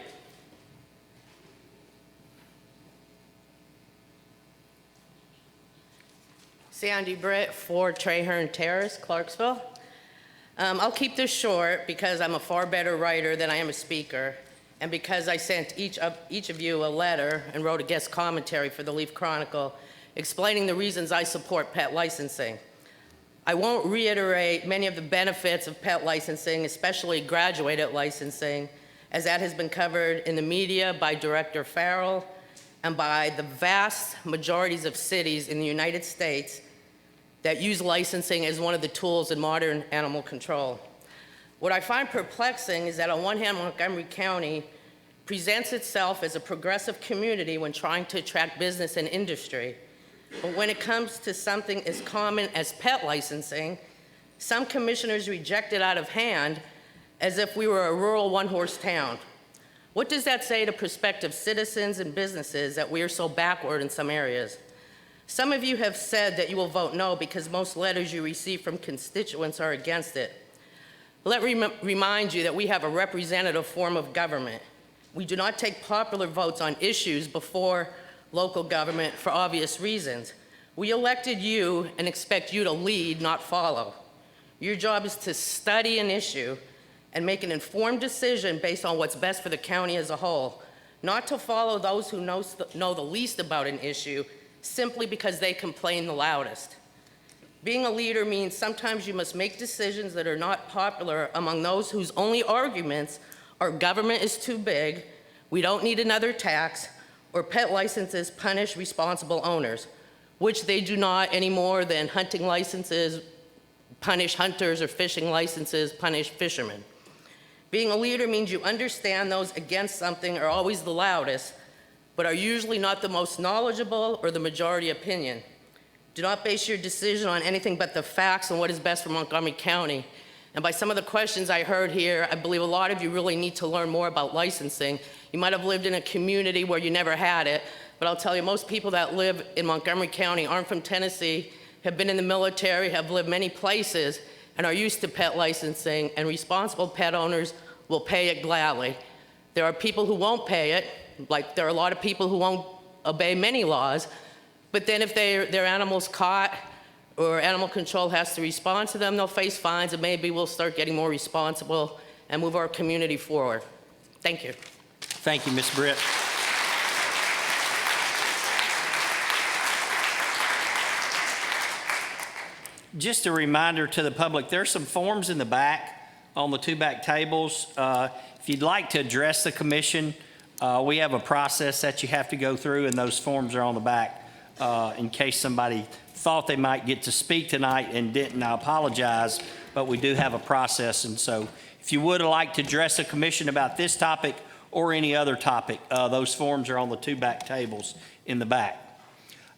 Sandy Britt, 4 Traherne Terrace, Clarksville. I'll keep this short because I'm a far better writer than I am a speaker, and because I sent each of you a letter and wrote a guest commentary for the Leaf Chronicle explaining the reasons I support pet licensing. I won't reiterate many of the benefits of pet licensing, especially graduated licensing, as that has been covered in the media by Director Farrell and by the vast majorities of cities in the United States that use licensing as one of the tools in modern animal control. What I find perplexing is that on one hand, Montgomery County presents itself as a progressive community when trying to attract business and industry. But when it comes to something as common as pet licensing, some commissioners reject it out of hand as if we were a rural one-horse town. What does that say to prospective citizens and businesses that we are so backward in some areas? Some of you have said that you will vote no because most letters you receive from constituents are against it. Let me remind you that we have a representative form of government. We do not take popular votes on issues before local government for obvious reasons. We elected you and expect you to lead, not follow. Your job is to study an issue and make an informed decision based on what's best for the county as a whole, not to follow those who know the least about an issue simply because they complain the loudest. Being a leader means sometimes you must make decisions that are not popular among those whose only arguments are government is too big, we don't need another tax, or pet licenses punish responsible owners, which they do not any more than hunting licenses punish hunters or fishing licenses punish fishermen. Being a leader means you understand those against something are always the loudest, but are usually not the most knowledgeable or the majority opinion. Do not base your decision on anything but the facts and what is best for Montgomery County. And by some of the questions I heard here, I believe a lot of you really need to learn more about licensing. You might have lived in a community where you never had it, but I'll tell you, most people that live in Montgomery County aren't from Tennessee, have been in the military, have lived many places, and are used to pet licensing, and responsible pet owners will pay it gladly. There are people who won't pay it, like there are a lot of people who won't obey many laws, but then if their animal's caught or animal control has to respond to them, they'll face fines, and maybe we'll start getting more responsible and move our community forward. Thank you. Thank you, Ms. Britt. Just a reminder to the public, there's some forms in the back on the two back tables. If you'd like to address the commission, we have a process that you have to go through, and those forms are on the back in case somebody thought they might get to speak tonight and didn't. I apologize, but we do have a process. And so if you would like to address the commission about this topic or any other topic, those forms are on the two back tables in the back.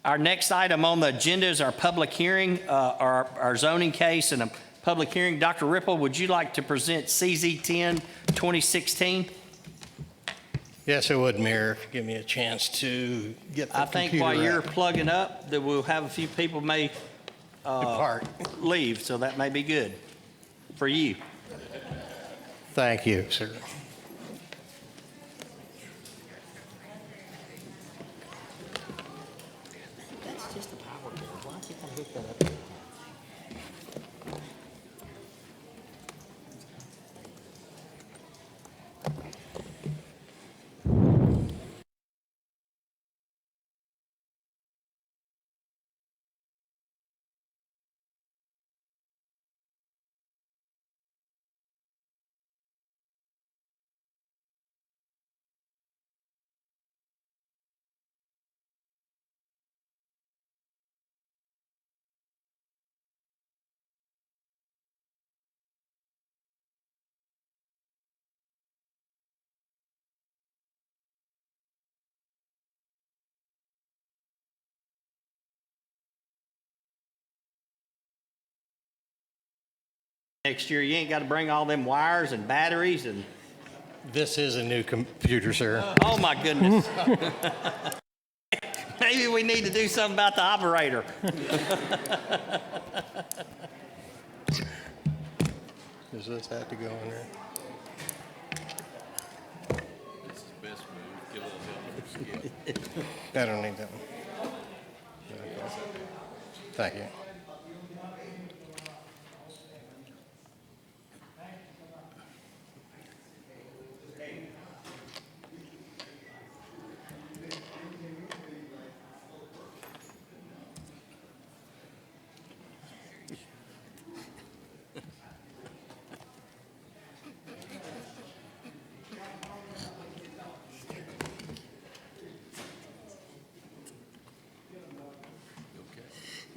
Our next item on the agenda is our public hearing, our zoning case and a public hearing. Dr. Ripple, would you like to present CZ 10 2016? Yes, I would, Mayor, if you give me a chance to get the I think computer while you're up. plugging up, that we'll have a few people may Depart. leave, so that may be good for you. Thank you, sir. That's just a power bill. Why can't I hook that up? Next year, you ain't got to bring all them wires and batteries and, This is a new computer, sir. oh my goodness. Maybe we need to do something about the operator. Does this have to go in there? I don't need that one. Thank you.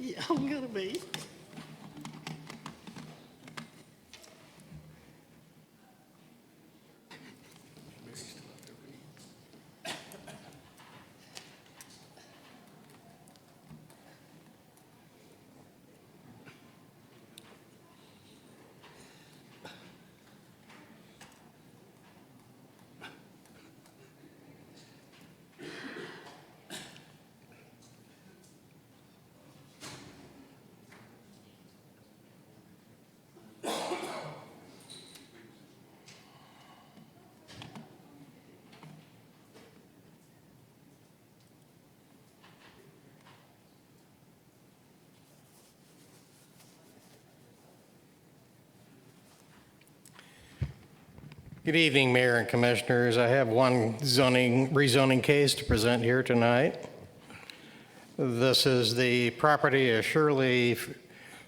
Yeah, I'm gonna be. Good evening, Mayor and Commissioners. I have one rezoning case to present here tonight. This is the property of Shirley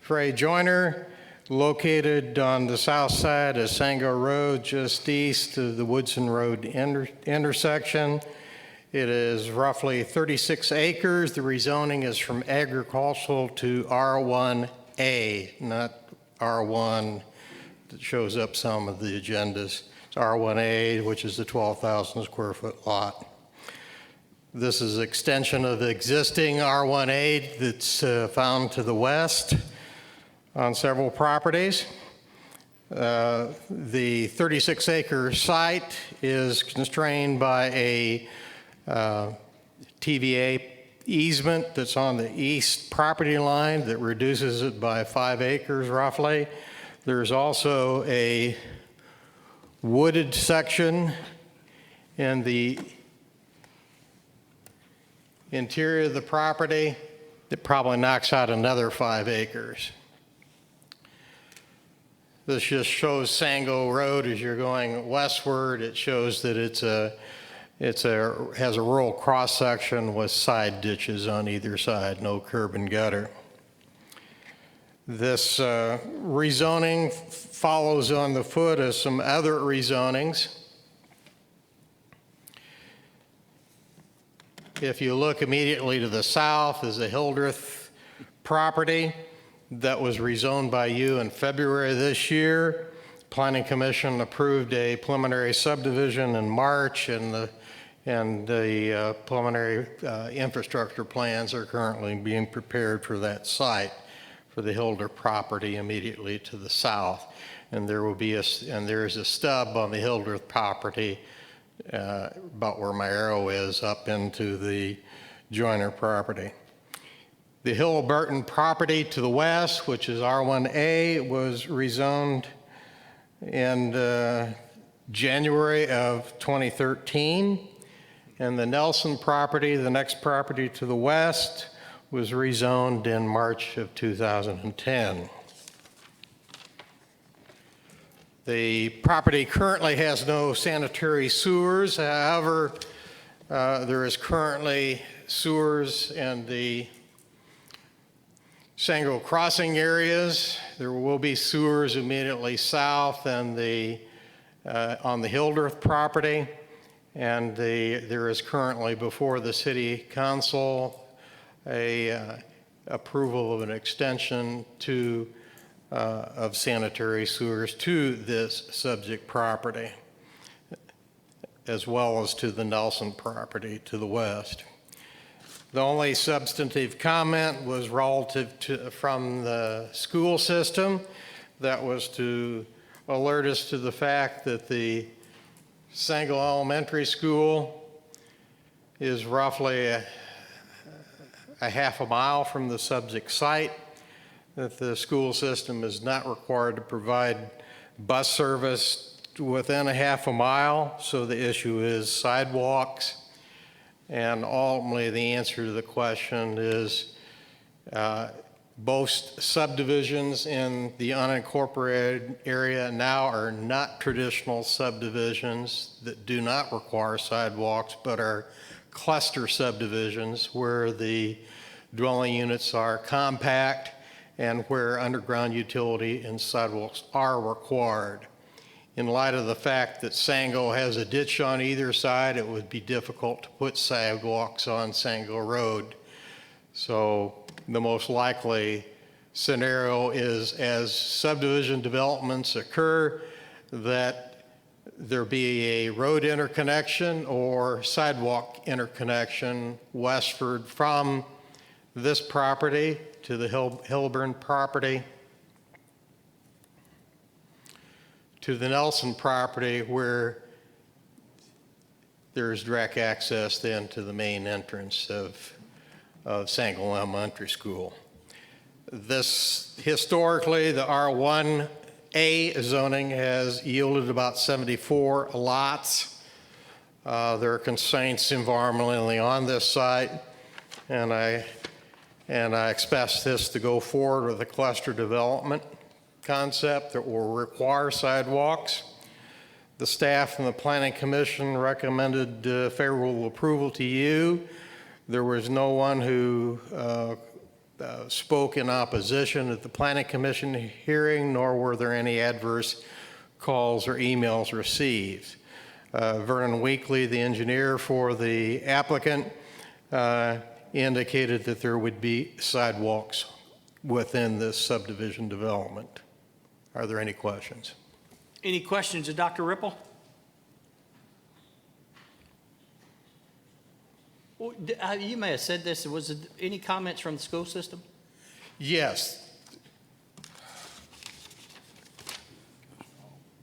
Frey Joyner, located on the south side of Sango Road, just east of the Woodson Road intersection. It is roughly 36 acres. The rezoning is from agricultural to R1A, not R1 that shows up some of the agendas. It's R1A, which is the 12,000 square foot lot. This is extension of the existing R1A that's found to the west on several properties. The 36 acre site is constrained by a TVA easement that's on the east property line that reduces it by 5 acres roughly. There's also a wooded section in the interior of the property that probably knocks out another 5 acres. This just shows Sango Road as you're going westward. It shows that it's a has a rural cross-section with side ditches on either side, no curb and gutter. This rezoning follows on the foot of some other rezonings. If you look immediately to the south is the Hildreth property that was rezoned by you in February of this year. Planning Commission approved a preliminary subdivision in March, and the preliminary infrastructure plans are currently being prepared for that site, for the Hildreth property immediately to the south. And there is a stub on the Hildreth property about where my arrow is up into the Joyner property. The Hillburton property to the west, which is R1A, was rezoned in January of 2013. And the Nelson property, the next property to the west, was rezoned in March of 2010. The property currently has no sanitary sewers. However, there is currently sewers in the Sango crossing areas. There will be sewers immediately south and on the Hildreth property. And there is currently before the City Council approval of an extension of sanitary sewers to this subject property, as well as to the Nelson property to the west. The only substantive comment was relative from the school system. That was to alert us to the fact that the Sango Elementary School is roughly a half a mile from the subject site, that the school system is not required to provide bus service within a half a mile, so the issue is sidewalks. And ultimately, the answer to the question is both subdivisions in the unincorporated area now are not traditional subdivisions that do not require sidewalks, but are cluster subdivisions where the dwelling units are compact and where underground utility and sidewalks are required. In light of the fact that Sango has a ditch on either side, it would be difficult to put sidewalks on Sango Road. So the most likely scenario is, as subdivision developments occur, that there be a road interconnection or sidewalk interconnection westward from this property to the Hillburn property to the Nelson property, where there's direct access then to the main entrance of Sango Elementary School. This, historically, the R1A zoning has yielded about 74 lots. There are constraints environmentally on this site, and I expect this to go forward with a cluster development concept that will require sidewalks. The staff and the Planning Commission recommended favorable approval to you. There was no one who spoke in opposition at the Planning Commission hearing, nor were there any adverse calls or emails received. Vernon Weekly, the engineer for the applicant, indicated that there would be sidewalks within this subdivision development. Are there any questions? Any questions of Dr. Ripple? Well, you may have said this. Was it any comments from the school system? Yes.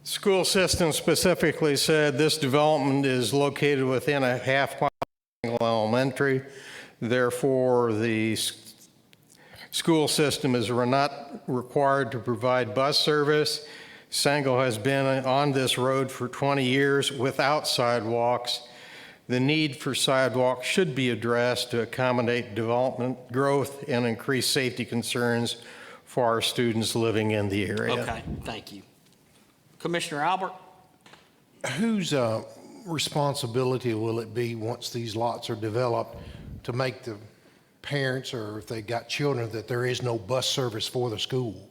School system specifically said this development is located within a half mile of Elementary. Therefore, the school system is not required to provide bus service. Sango has been on this road for 20 years without sidewalks. The need for sidewalks should be addressed to accommodate development, growth, and increase safety concerns for our students living in the area. Okay, thank you. Commissioner Albert? Who's responsibility will it be once these lots are developed to make the parents, or if they got children, that there is no bus service for the school?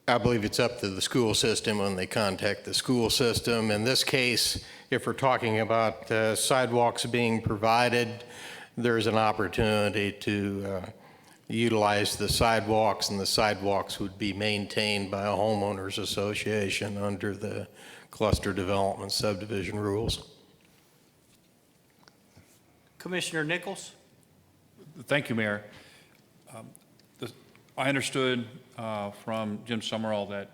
I believe it's up to the school system when they contact the school system. In this case, if we're talking about sidewalks being provided, there's an opportunity to utilize the sidewalks, and the sidewalks would be maintained by a homeowners association under the cluster development subdivision rules. Commissioner Nichols? Thank you, Mayor. I understood from Jim Summerall that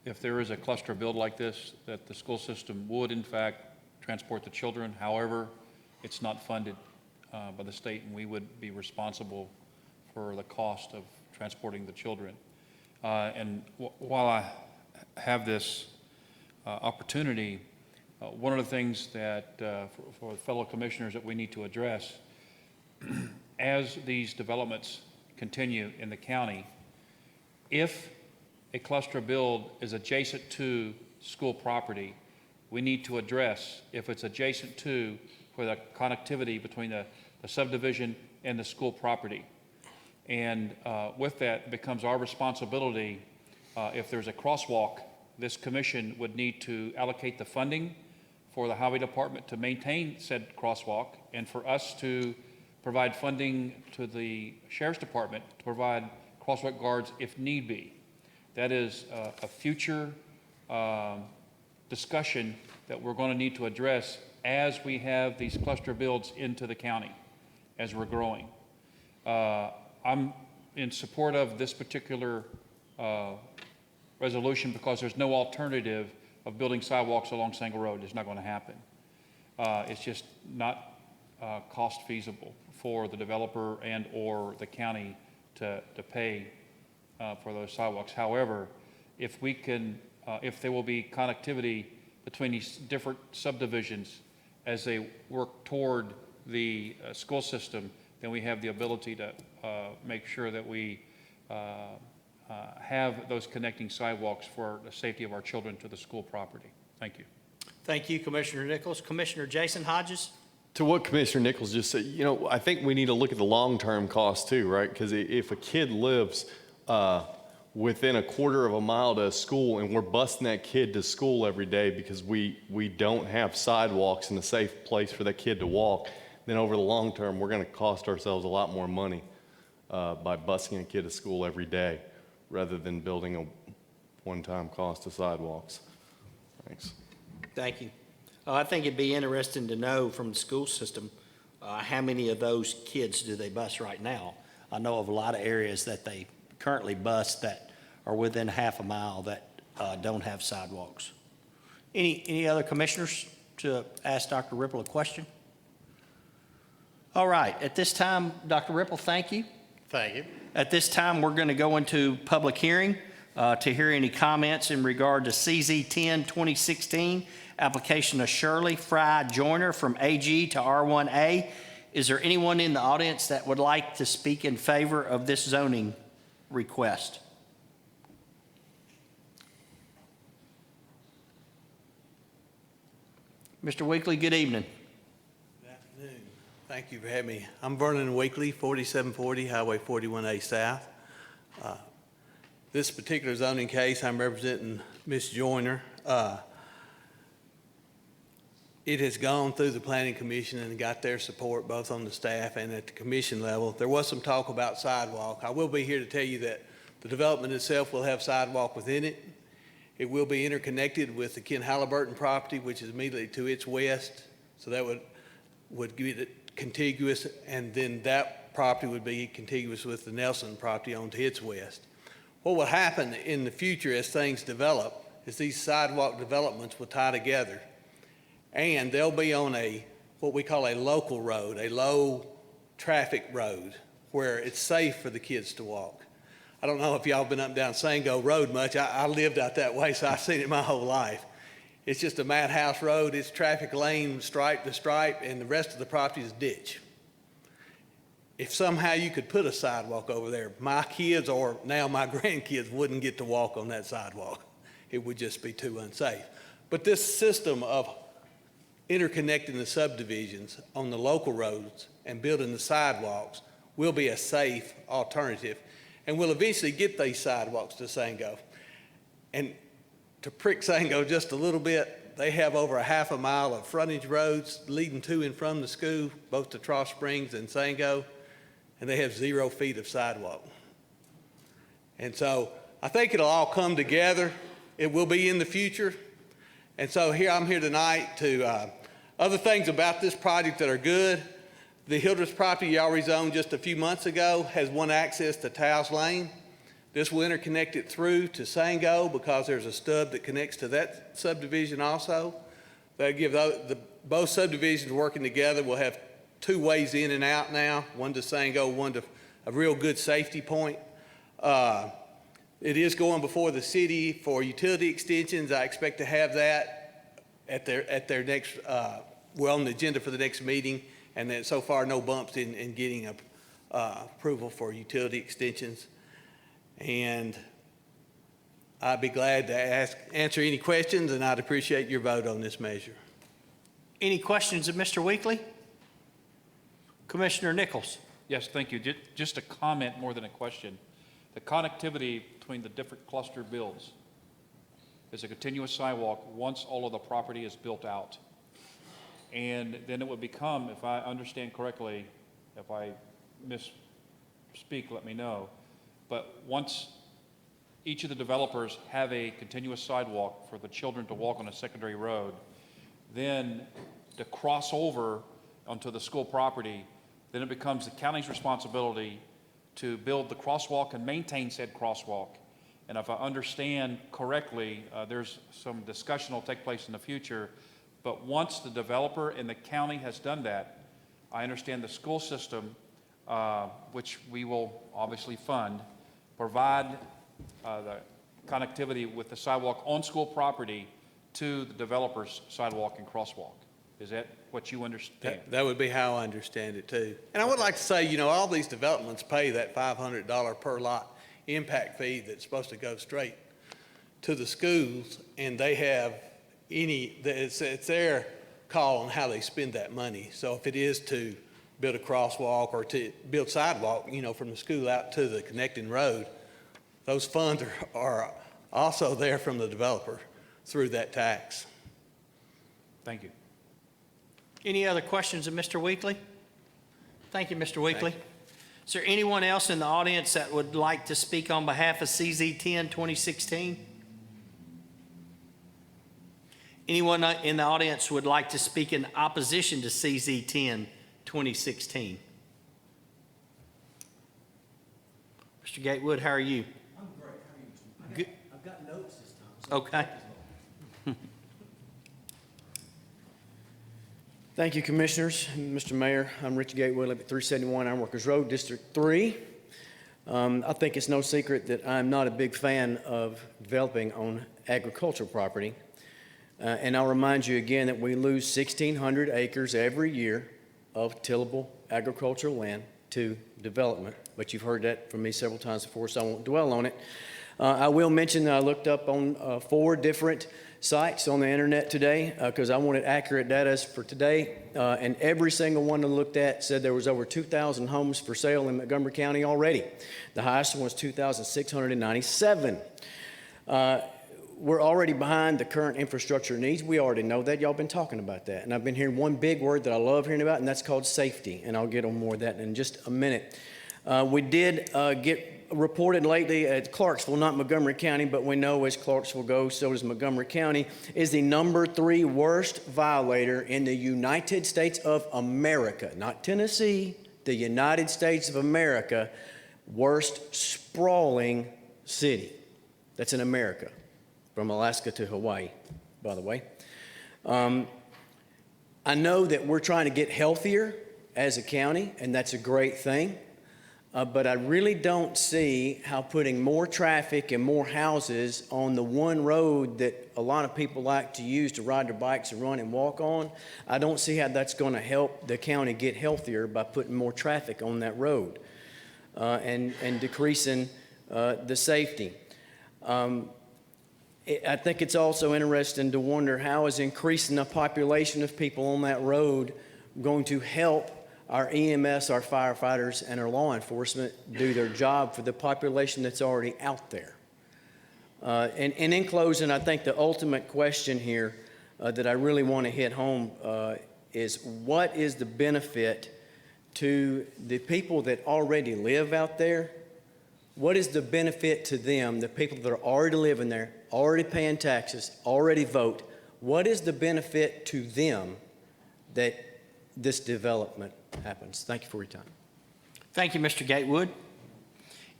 if there is a cluster build like this, that the school system would in fact transport the children. However, it's not funded by the state, and we would be responsible for the cost of transporting the children. While I have this opportunity, one of the things that for fellow commissioners that we need to address as these developments continue in the county, if a cluster build is adjacent to school property, we need to address if it's adjacent to for the connectivity between the subdivision and the school property. And with that, it becomes our responsibility, if there's a crosswalk, this commission would need to allocate the funding for the highway department to maintain said crosswalk, and for us to provide funding to the sheriff's department to provide crosswalk guards if need be. That is a future discussion that we're going to need to address as we have these cluster builds into the county, as we're growing. I'm in support of this particular resolution because there's no alternative of building sidewalks along Sangle Road. It's not going to happen. It's just not cost feasible for the developer and or the county to pay for those sidewalks. However, if we can, if there will be connectivity between these different subdivisions as they work toward the school system, then we have the ability to make sure that we have those connecting sidewalks for the safety of our children to the school property. Thank you. Thank you, Commissioner Nichols. Commissioner Jason Hodges? To what Commissioner Nichols just said, you know, I think we need to look at the long-term cost too, right? Because if a kid lives within a quarter of a mile to a school and we're busing that kid to school every day because we don't have sidewalks and a safe place for that kid to walk, then over the long term, we're going to cost ourselves a lot more money by busing a kid to school every day rather than building a one-time cost of sidewalks. Thanks. Thank you. I think it'd be interesting to know from the school system, how many of those kids do they bus right now? I know of a lot of areas that they currently bus that are within half a mile that don't have sidewalks. Any other commissioners to ask Dr. Ripple a question? All right, at this time, Dr. Ripple, thank you. Thank you. At this time, we're going to go into public hearing to hear any comments in regard to CZ 10 2016, application of Shirley Fry Joyner from AG to R1A. Is there anyone in the audience that would like to speak in favor of this zoning request? Mr. Weekly, good evening. Good afternoon. Thank you for having me. I'm Vernon Weekly, 4740 Highway 41A South. This particular zoning case, I'm representing Ms. Joyner. It has gone through the Planning Commission and got their support both on the staff and at the commission level. There was some talk about sidewalk. I will be here to tell you that the development itself will have sidewalk within it. It will be interconnected with the Ken Halliburton property, which is immediately to its west. So that would give it contiguous, and then that property would be contiguous with the Nelson property on to its west. What will happen in the future as things develop is these sidewalk developments will tie together, and they'll be on what we call a local road, a low traffic road where it's safe for the kids to walk. I don't know if y'all been up and down Sango Road much. I lived out that way, so I've seen it my whole life. It's just a madhouse road. It's traffic lane, stripe to stripe, and the rest of the property is ditch. If somehow you could put a sidewalk over there, my kids or now my grandkids wouldn't get to walk on that sidewalk. It would just be too unsafe. But this system of interconnecting the subdivisions on the local roads and building the sidewalks will be a safe alternative, and will eventually get these sidewalks to Sango. And to prick Sango just a little bit, they have over a half a mile of frontage roads leading to and from the school, both to Tross Springs and Sango, and they have 0 feet of sidewalk. And so I think it'll all come together. It will be in the future. And so I'm here tonight to, other things about this project that are good. The Hildreth property y'all rezoned just a few months ago has one access to Towles Lane. This will interconnect it through to Sango because there's a stub that connects to that subdivision also. That'll give both subdivisions working together. We'll have 2 ways in and out now, one to Sango, one to a real good safety point. It is going before the city for utility extensions. I expect to have that at their next, we're on the agenda for the next meeting, and then so far no bumps in getting approval for utility extensions. And I'd be glad to answer any questions, and I'd appreciate your vote on this measure. Any questions of Mr. Weekly? Commissioner Nichols. Yes, thank you. Just a comment more than a question. The connectivity between the different cluster builds is a continuous sidewalk once all of the property is built out. And then it would become, if I understand correctly, if I misspeak, let me know, but once each of the developers have a continuous sidewalk for the children to walk on a secondary road, then to cross over onto the school property, then it becomes the county's responsibility to build the crosswalk and maintain said crosswalk. And if I understand correctly, there's some discussion will take place in the future, but once the developer and the county has done that, I understand the school system, which we will obviously fund, provide the connectivity with the sidewalk on school property to the developer's sidewalk and crosswalk. Is that what you understand? That would be how I understand it too. And I would like to say, all these developments pay that $500 per lot impact fee that's supposed to go straight to the schools, and they have it's their call on how they spend that money. So if it is to build a crosswalk or to build sidewalk, from the school out to the connecting road, those funds are also there from the developer through that tax. Thank you. Any other questions of Mr. Weekly? Thank you, Mr. Weekly. Is there anyone else in the audience that would like to speak on behalf of CZ 10 2016? Anyone in the audience would like to speak in opposition to CZ 10 2016? Mr. Gatewood, how are you? I'm great. How are you? I've got notes this time. So Okay. Thank you, Commissioners. Mr. Mayor, I'm Richard Gatewood, live at 371 Ironworkers Road, District 3. I think it's no secret that I'm not a big fan of developing on agricultural property. And I'll remind you again that we lose 1,600 acres every year of tillable agricultural land to development. But you've heard that from me several times before, so I won't dwell on it. I will mention that I looked up on 4 different sites on the internet today because I wanted accurate data for today, and every single one I looked at said there was over 2,000 homes for sale in Montgomery County already. The highest one was 2,697. We're already behind the current infrastructure needs. We already know that. Y'all been talking about that. And I've been hearing one big word that I love hearing about, and that's called safety. And I'll get on more of that in just a minute. We did get reported lately at Clarksville, not Montgomery County, but we know as Clarksville goes, so does Montgomery County, is the number 3 worst violator in the United States of America. Not Tennessee, the United States of America, worst sprawling city. That's in America. From Alaska to Hawaii, by the way. I know that we're trying to get healthier as a county, and that's a great thing. But I really don't see how putting more traffic and more houses on the one road that a lot of people like to use to ride their bikes and run and walk on, I don't see how that's going to help the county get healthier by putting more traffic on that road and decreasing the safety. I think it's also interesting to wonder how is increasing the population of people on that road going to help our EMS, our firefighters, and our law enforcement do their job for the population that's already out there. And in closing, I think the ultimate question here that I really want to hit home is what is the benefit to the people that already live out there? What is the benefit to them, the people that are already living there, already paying taxes, already vote? What is the benefit to them that this development happens? Thank you for your time. Thank you, Mr. Gatewood.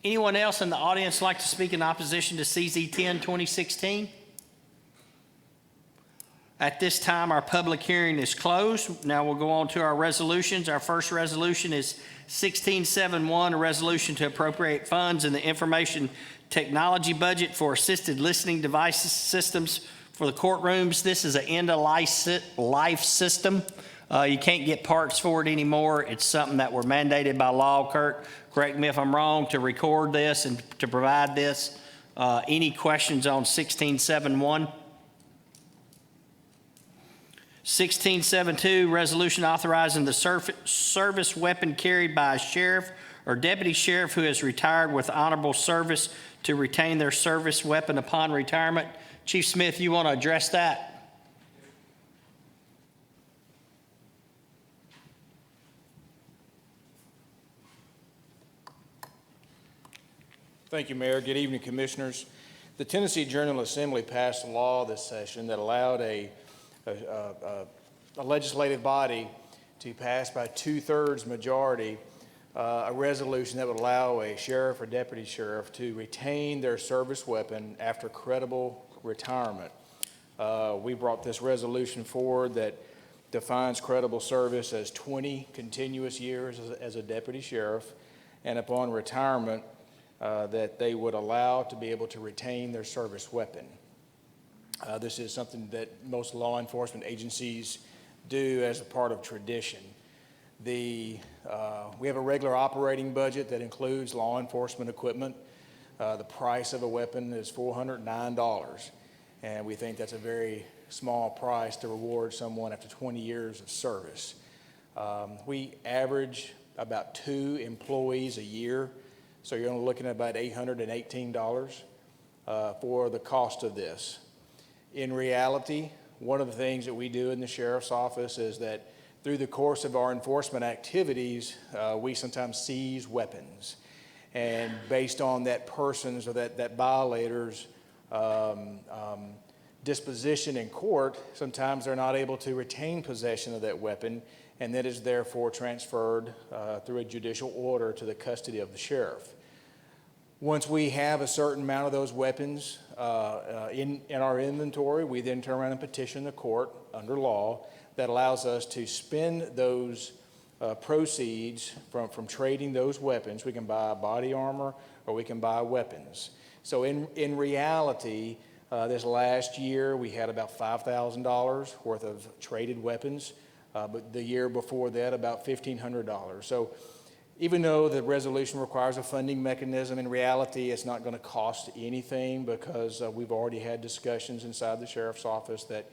Anyone else in the audience like to speak in opposition to CZ 10 2016? At this time, our public hearing is closed. Now we'll go on to our resolutions. Our first resolution is 1671, a resolution to appropriate funds in the information technology budget for assisted listening devices systems for the courtrooms. This is an end-of-life system. You can't get parts for it anymore. It's something that we're mandated by law. Kurt, correct me if I'm wrong, to record this and to provide this. Any questions on 1671? 1672, resolution authorizing the service weapon carried by a sheriff or deputy sheriff who has retired with honorable service to retain their service weapon upon retirement. Chief Smith, you want to address that? Thank you, Mayor. Good evening, Commissioners. The Tennessee General Assembly passed a law this session that allowed a legislative body to pass by 2/3 majority a resolution that would allow a sheriff or deputy sheriff to retain their service weapon after credible retirement. We brought this resolution forward that defines credible service as 20 continuous years as a deputy sheriff, and upon retirement that they would allow to be able to retain their service weapon. This is something that most law enforcement agencies do as a part of tradition. We have a regular operating budget that includes law enforcement equipment. The price of a weapon is $409, and we think that's a very small price to reward someone after 20 years of service. We average about 2 employees a year, so you're only looking at about $818 for the cost of this. In reality, one of the things that we do in the sheriff's office is that through the course of our enforcement activities, we sometimes seize weapons. And based on that person's or that violator's disposition in court, sometimes they're not able to retain possession of that weapon, and that is therefore transferred through a judicial order to the custody of the sheriff. Once we have a certain amount of those weapons in our inventory, we then turn around and petition the court under law that allows us to spend those proceeds from trading those weapons. We can buy body armor or we can buy weapons. So in reality, this last year we had about $5,000 worth of traded weapons, but the year before that about $1,500. So even though the resolution requires a funding mechanism, in reality it's not going to cost anything because we've already had discussions inside the sheriff's office that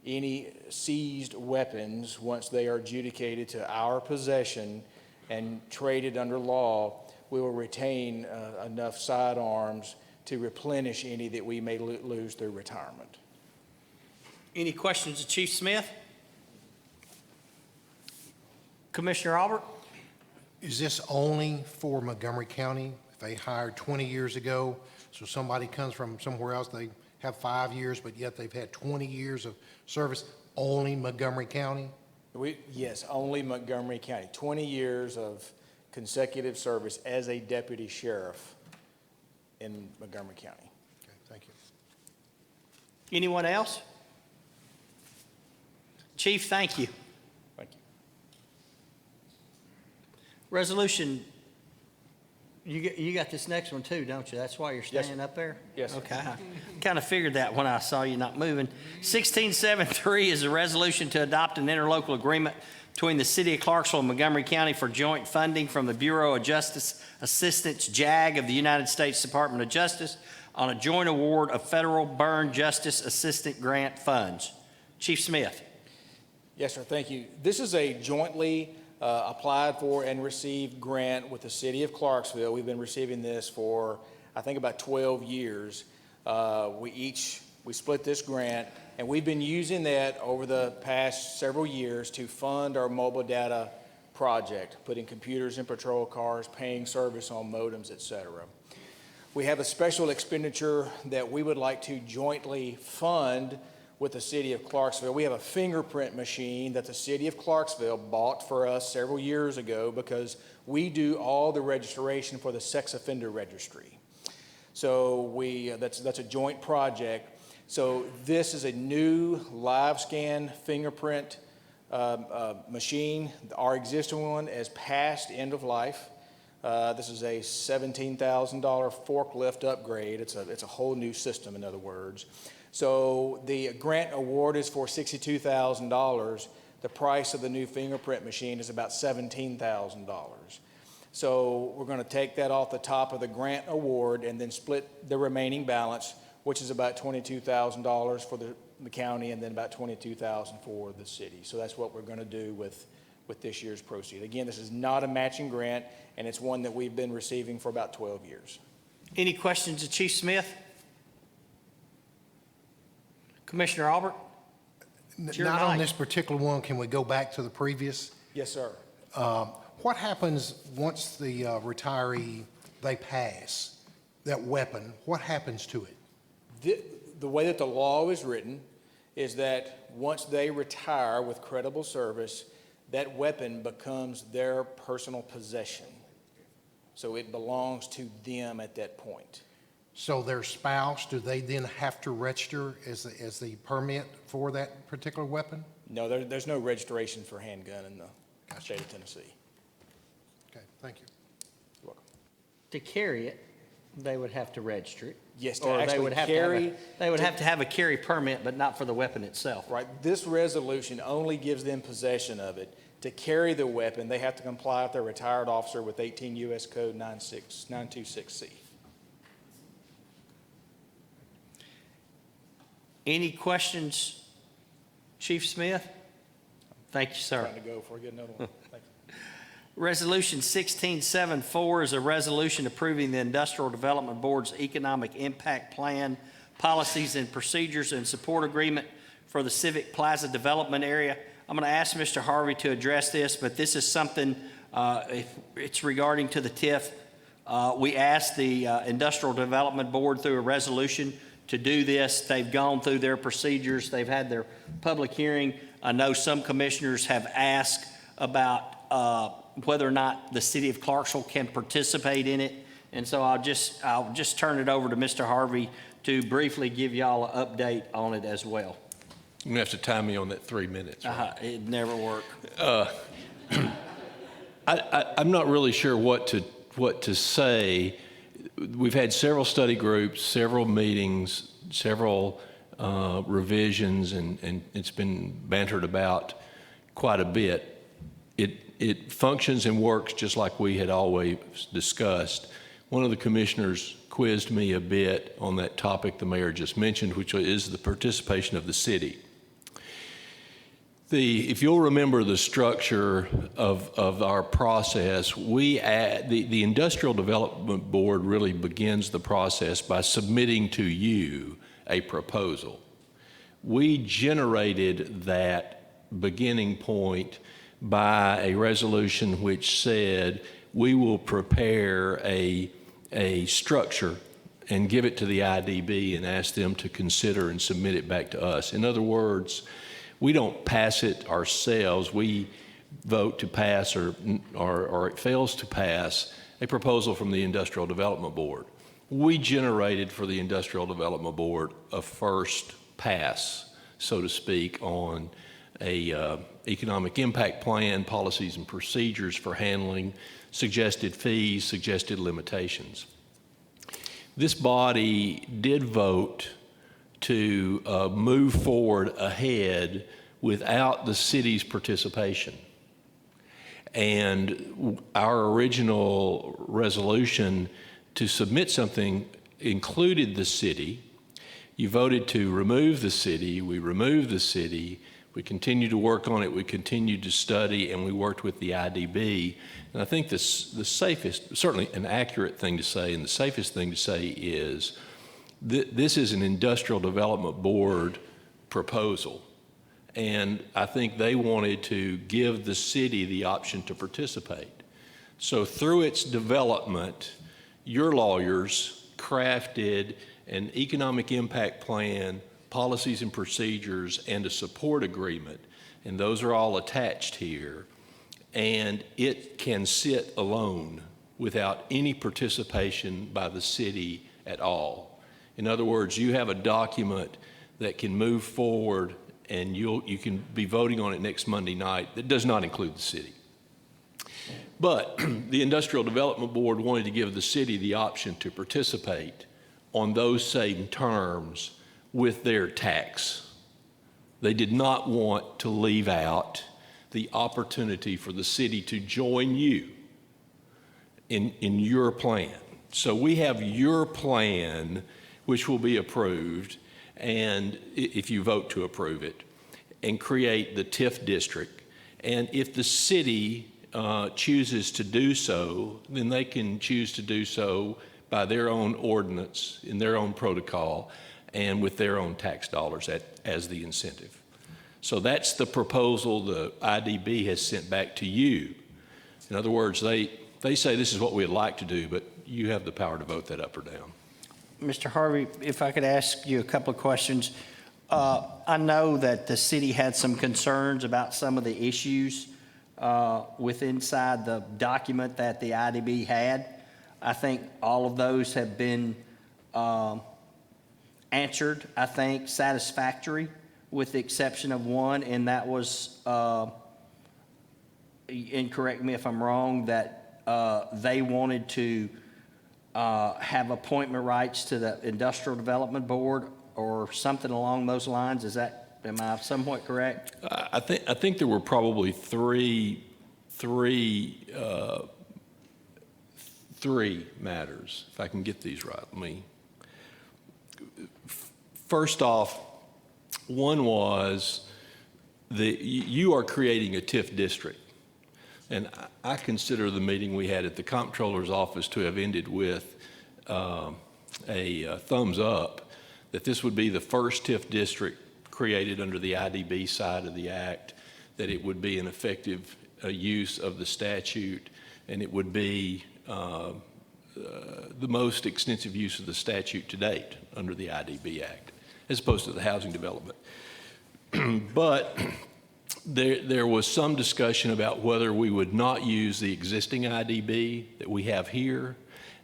any seized weapons, once they are adjudicated to our possession and traded under law, we will retain enough sidearms to replenish any that we may lose through retirement. Any questions of Chief Smith? Commissioner Albert? Is this only for Montgomery County? If they hired 20 years ago, so somebody comes from somewhere else, they have 5 years, but yet they've had 20 years of service, only Montgomery County? Yes, only Montgomery County. 20 years of consecutive service as a deputy sheriff in Montgomery County. Okay, thank you. Anyone else? Chief, thank you. Thank you. Resolution, you got this next one too, don't you? That's why you're standing up there? Yes, sir. Okay, I kind of figured that when I saw you not moving. 1673 is a resolution to adopt an interlocal agreement between the City of Clarksville and Montgomery County for joint funding from the Bureau of Justice Assistance, JAG, of the United States Department of Justice. on a joint award of federal burn justice assistant grant funds. Chief Smith. Yes, sir, thank you. This is a jointly applied for and received grant with the city of Clarksville. We've been receiving this for, I think, about 12 years. We split this grant, and we've been using that over the past several years to fund our mobile data project, putting computers in patrol cars, paying service on modems, et cetera. We have a special expenditure that we would like to jointly fund with the city of Clarksville. We have a fingerprint machine that the city of Clarksville bought for us several years ago because we do all the registration for the sex offender registry. So that's a joint project. So this is a new live scan fingerprint machine. Our existing one is past end of life. This is a $17,000 forklift upgrade. It's a whole new system, in other words. So the grant award is for $62,000. The price of the new fingerprint machine is about $17,000. So we're going to take that off the top of the grant award and then split the remaining balance, which is about $22,000 for the county and then about $22,000 for the city. So that's what we're going to do with this year's proceed. Again, this is not a matching grant, and it's one that we've been receiving for about 12 years. Any questions of Chief Smith? Commissioner Albert? Not on this particular one. Can we go back to the previous? Yes, sir. What happens once the retiree, they pass that weapon? What happens to it? The way that the law is written is that once they retire with credible service, that weapon becomes their personal possession. So it belongs to them at that point. So their spouse, do they then have to register as the permit for that particular weapon? No, there's no registration for handgun in the state of Tennessee. Okay, thank you. You're welcome. To carry it, they would have to register it. Yes, to or actually they would have carry. to have a carry permit, but not for the weapon itself. Right. This resolution only gives them possession of it. To carry the weapon, they have to comply with their retired officer with 18 U.S. Code 926C. Any questions, Chief Smith? Thank you, sir. Trying to go before I get another one. Thank you. Resolution 1674 is a resolution approving the Industrial Development Board's Economic Impact Plan, policies and procedures and support agreement for the Civic Plaza Development Area. I'm going to ask Mr. Harvey to address this, but this is something, it's regarding to the TIF. We asked the Industrial Development Board through a resolution to do this. They've gone through their procedures. They've had their public hearing. I know some commissioners have asked about whether or not the city of Clarksville can participate in it. And so I'll just turn it over to Mr. Harvey to briefly give y'all an update on it as well. You're going to have to time me on that 3 minutes. Right? It'd never work. I'm not really sure what to say. We've had several study groups, several meetings, several revisions, and it's been bantered about quite a bit. It functions and works just like we had always discussed. One of the commissioners quizzed me a bit on that topic the mayor just mentioned, which is the participation of the city. If you'll remember the structure of our process, the Industrial Development Board really begins the process by submitting to you a proposal. We generated that beginning point by a resolution which said we will prepare a structure and give it to the IDB and ask them to consider and submit it back to us. In other words, we don't pass it ourselves. We vote to pass or it fails to pass a proposal from the Industrial Development Board. We generated for the Industrial Development Board a first pass, so to speak, on a economic impact plan, policies and procedures for handling suggested fees, suggested limitations. This body did vote to move forward ahead without the city's participation. And our original resolution to submit something included the city. You voted to remove the city. We removed the city. We continued to work on it. We continued to study, and we worked with the IDB. And I think the safest, certainly an accurate thing to say, and the safest thing to say is this is an Industrial Development Board proposal. And I think they wanted to give the city the option to participate. So through its development, your lawyers crafted an economic impact plan, policies and procedures, and a support agreement. And those are all attached here. And it can sit alone without any participation by the city at all. In other words, you have a document that can move forward and you can be voting on it next Monday night. That does not include the city. But the Industrial Development Board wanted to give the city the option to participate on those same terms with their tax. They did not want to leave out the opportunity for the city to join you in your plan. So we have your plan, which will be approved, and if you vote to approve it, and create the TIF district. And if the city chooses to do so, then they can choose to do so by their own ordinance, in their own protocol, and with their own tax dollars as the incentive. So that's the proposal the IDB has sent back to you. In other words, they say this is what we'd like to do, but you have the power to vote that up or down. Mr. Harvey, if I could ask you a couple of questions. I know that the city had some concerns about some of the issues with inside the document that the IDB had. I think all of those have been answered, I think, satisfactory, with the exception of one, and that was, and correct me if I'm wrong, that they wanted to have appointment rights to the Industrial Development Board or something along those lines. Is that, am I somewhat correct? I think there were probably three matters, if I can get these right. First off, one was you are creating a TIF district. And I consider the meeting we had at the comptroller's office to have ended with a thumbs up, that this would be the first TIF district created under the IDB side of the act, that it would be an effective use of the statute, and it would be the most extensive use of the statute to date under the IDB Act, as opposed to the housing development. But there was some discussion about whether we would not use the existing IDB that we have here,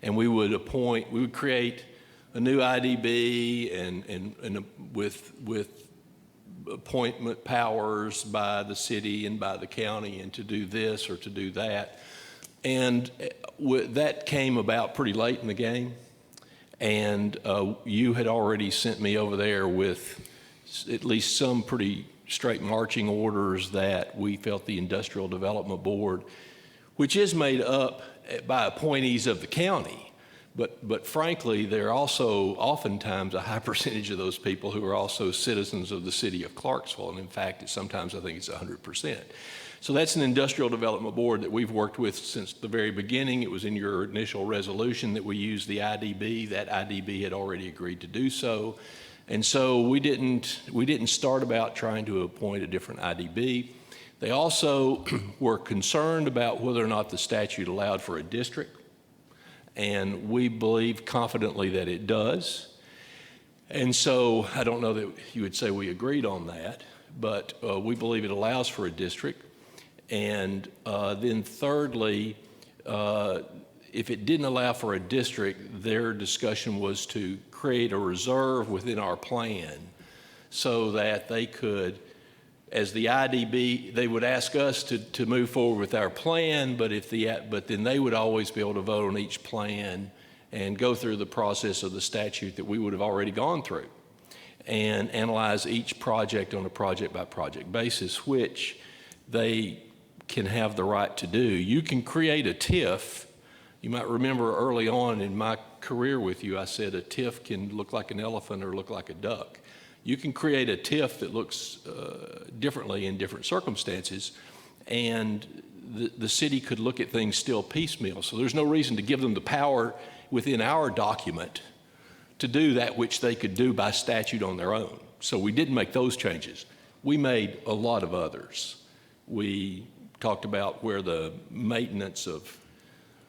and we would create a new IDB and with appointment powers by the city and by the county, and to do this or to do that. And that came about pretty late in the game, and you had already sent me over there with at least some pretty straight marching orders that we felt the Industrial Development Board, which is made up by appointees of the county, but frankly, there are also oftentimes a high percentage of those people who are also citizens of the city of Clarksville, and in fact, sometimes I think it's 100%. So that's an Industrial Development Board that we've worked with since the very beginning. It was in your initial resolution that we use the IDB. That IDB had already agreed to do so. And so we didn't start about trying to appoint a different IDB. They also were concerned about whether or not the statute allowed for a district, and we believe confidently that it does. And so I don't know that you would say we agreed on that, but we believe it allows for a district. And then thirdly, if it didn't allow for a district, their discussion was to create a reserve within our plan so that they could, as the IDB, they would ask us to move forward with our plan, but then they would always be able to vote on each plan and go through the process of the statute that we would have already gone through and analyze each project on a project-by-project basis, which they can have the right to do. You can create a TIF You might remember early on in my career with you, I said a TIF can look like an elephant or look like a duck. You can create a TIF that looks differently in different circumstances, and the city could look at things still piecemeal. So there's no reason to give them the power within our document to do that which they could do by statute on their own. So we didn't make those changes. We made a lot of others. We talked about where the maintenance of,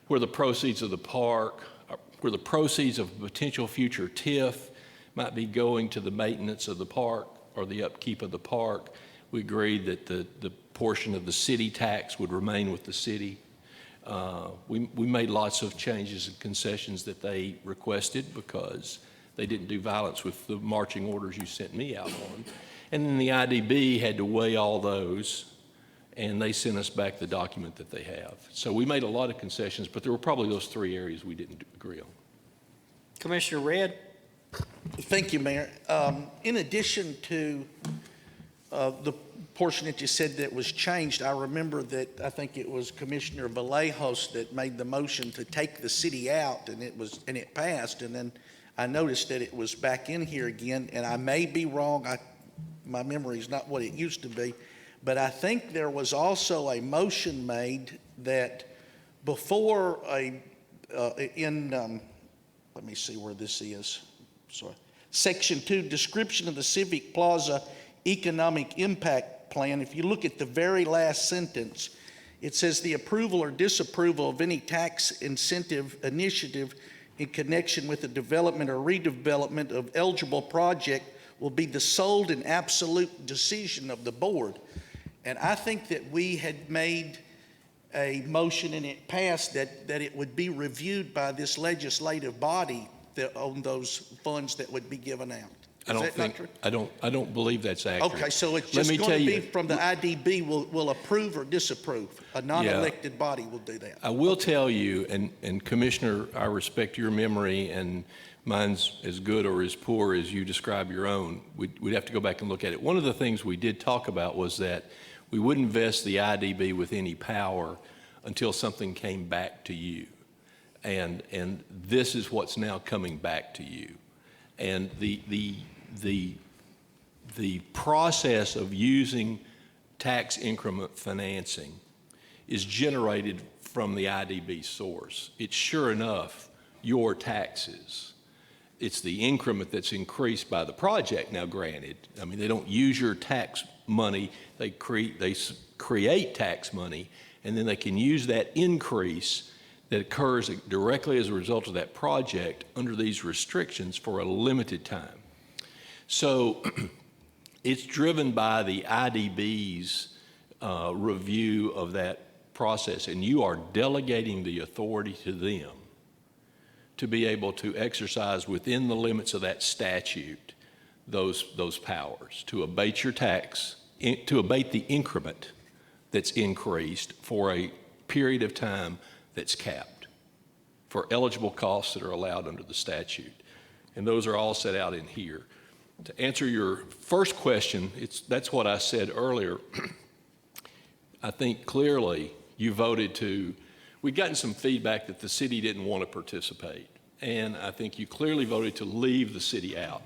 where the proceeds of the park, where the proceeds of a potential future TIF might be going to the maintenance of the park or the upkeep of the park. We agreed that the portion of the city tax would remain with the city. We made lots of changes and concessions that they requested because they didn't do violence with the marching orders you sent me out on. And then the IDB had to weigh all those, and they sent us back the document that they have. So we made a lot of concessions, but there were probably those 3 areas we didn't agree on. Commissioner Redd? Thank you, Mayor. In addition to the portion that you said that was changed, I remember that I think it was Commissioner Vallejos that made the motion to take the city out, and it passed, and then I noticed that it was back in here again, and I may be wrong. My memory is not what it used to be, but I think there was also a motion made that before let me see where this is. Sorry. Section 2, description of the Civic Plaza Economic Impact Plan. If you look at the very last sentence, it says the approval or disapproval of any tax incentive initiative in connection with the development or redevelopment of eligible project will be the sole and absolute decision of the board. And I think that we had made a motion and it passed that it would be reviewed by this legislative body on those funds that would be given out. I don't believe that's accurate. Okay, so it's just going to be from the IDB will approve or disapprove. A non-elected body will do that. I will tell you, and Commissioner, I respect your memory, and mine's as good or as poor as you describe your own. We'd have to go back and look at it. One of the things we did talk about was that we wouldn't vest the IDB with any power until something came back to you. And this is what's now coming back to you. And the process of using tax increment financing is generated from the IDB source. It's sure enough your taxes. It's the increment that's increased by the project. Now, granted, I mean, they don't use your tax money. They create tax money, and then they can use that increase that occurs directly as a result of that project under these restrictions for a limited time. So it's driven by the IDB's review of that process, and you are delegating the authority to them to be able to exercise within the limits of that statute those powers to abate your tax, to abate the increment that's increased for a period of time that's capped for eligible costs that are allowed under the statute. And those are all set out in here. To answer your first question, that's what I said earlier. I think clearly you voted to, we'd gotten some feedback that the city didn't want to participate. And I think you clearly voted to leave the city out.